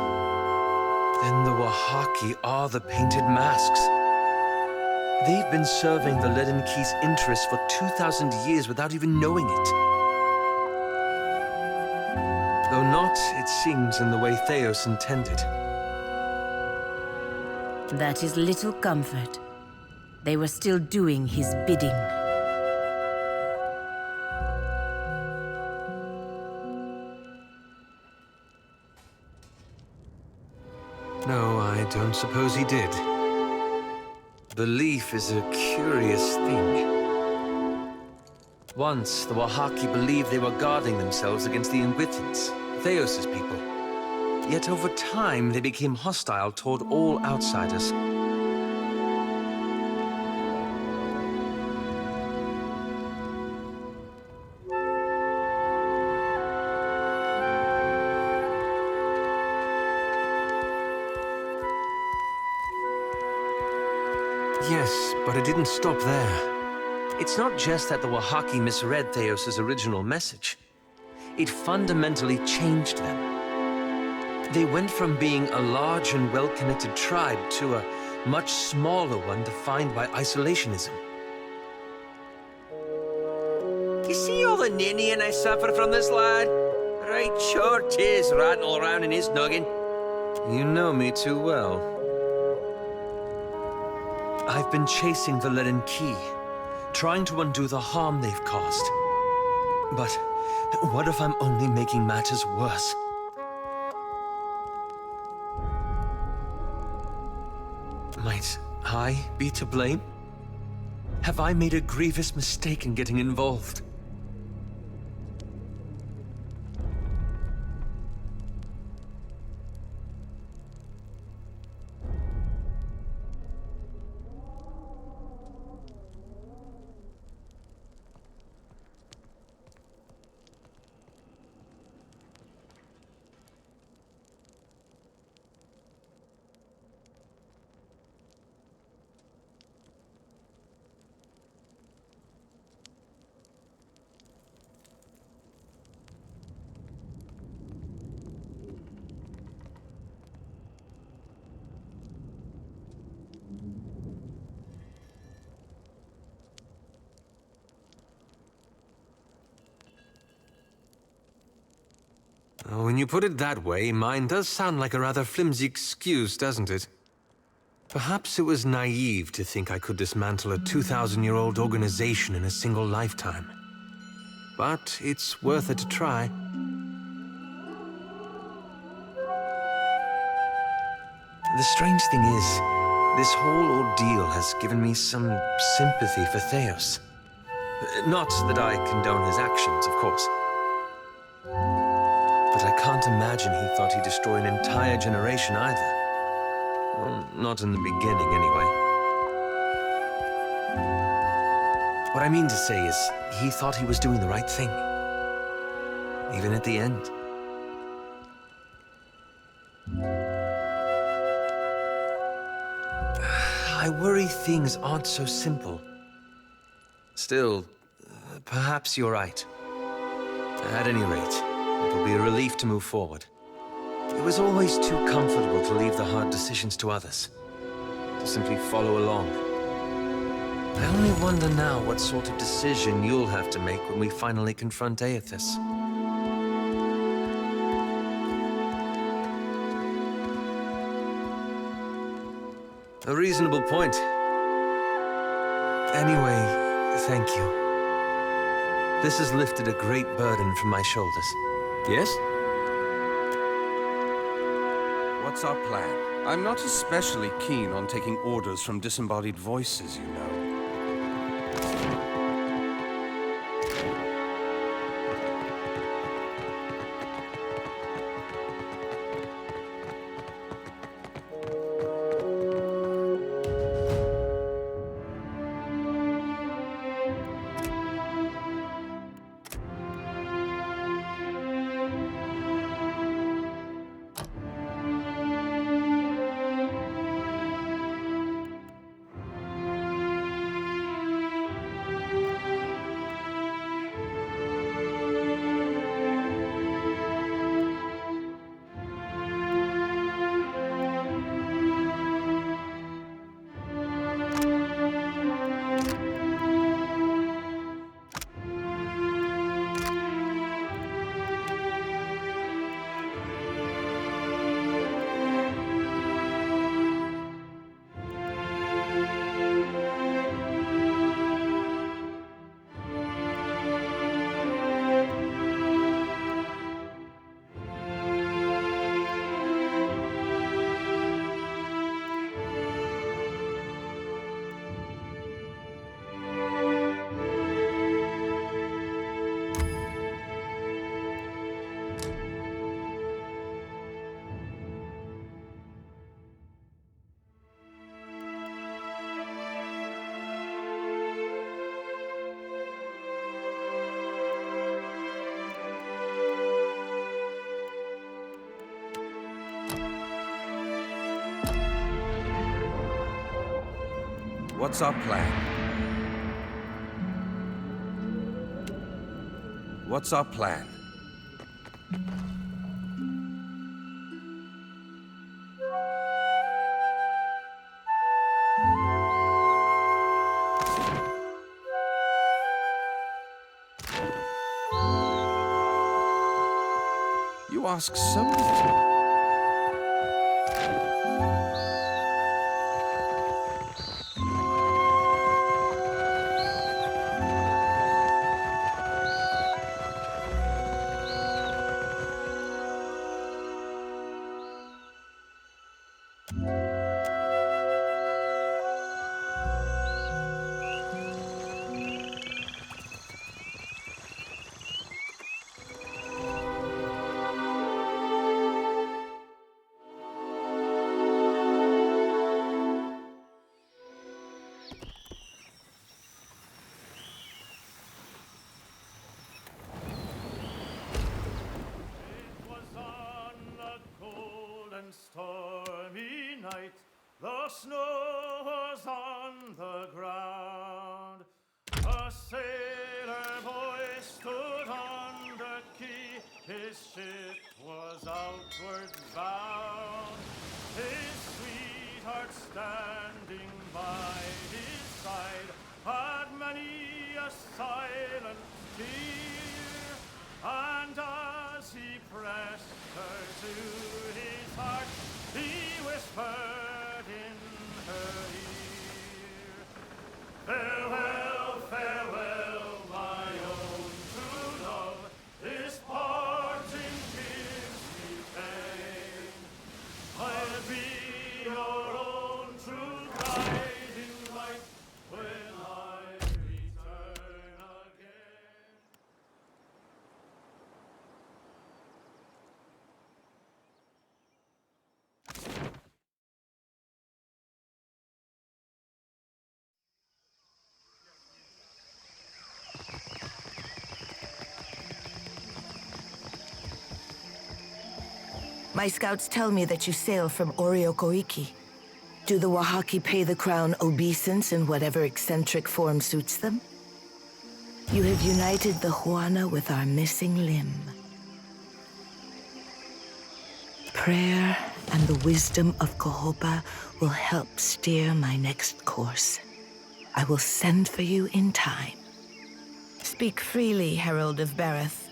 Then the Wahaki are the painted masks. They've been serving the Leaden Key's interests for 2,000 years without even knowing it. Though not, it seems, in the way Theos intended. That is little comfort. They were still doing his bidding. No, I don't suppose he did. Belief is a curious thing. Once, the Wahaki believed they were guarding themselves against the Ingwithans, Theos' people. Yet over time, they became hostile toward all outsiders. Yes, but it didn't stop there. It's not just that the Wahaki misread Theos' original message. It fundamentally changed them. They went from being a large and well-connected tribe to a much smaller one defined by isolationism. You see all the ninnying I suffer from this lad? Right sure tears rattle around in his noggin. You know me too well. I've been chasing the Leaden Key, trying to undo the harm they've caused. But what if I'm only making matters worse? Might I be to blame? Have I made a grievous mistake in getting involved? When you put it that way, mine does sound like a rather flimsy excuse, doesn't it? Perhaps it was naive to think I could dismantle a 2,000-year-old organization in a single lifetime. But it's worth it to try. The strange thing is, this whole ordeal has given me some sympathy for Theos. Not that I condone his actions, of course. But I can't imagine he thought he'd destroy an entire generation either. Well, not in the beginning, anyway. What I mean to say is, he thought he was doing the right thing. Even at the end. I worry things aren't so simple. Still, perhaps you're right. At any rate, it'll be a relief to move forward. It was always too comfortable to leave the hard decisions to others. To simply follow along. I only wonder now what sort of decision you'll have to make when we finally confront Aethys. A reasonable point. Anyway, thank you. This has lifted a great burden from my shoulders. Yes? What's our plan? I'm not especially keen on taking orders from disembodied voices, you know. What's our plan? What's our plan? You ask so little. Stormy night, the snow was on the ground. A sailor boy stood on the quay, his ship was outward bound. His sweetheart standing by his side had many a silent tear, and as As he pressed her to his heart, he whispered in her ear, "Farewell, farewell, my own true love. This parting gives me pain. I'll be your own true guiding light when I return again." My scouts tell me that you sail from Oriokoiki. Do the Wahaki pay the crown obeisance in whatever eccentric form suits them? You have united the Huana with our missing limb. Prayer and the wisdom of Kohopa will help steer my next course. I will send for you in time. Speak freely, Herald of Berath.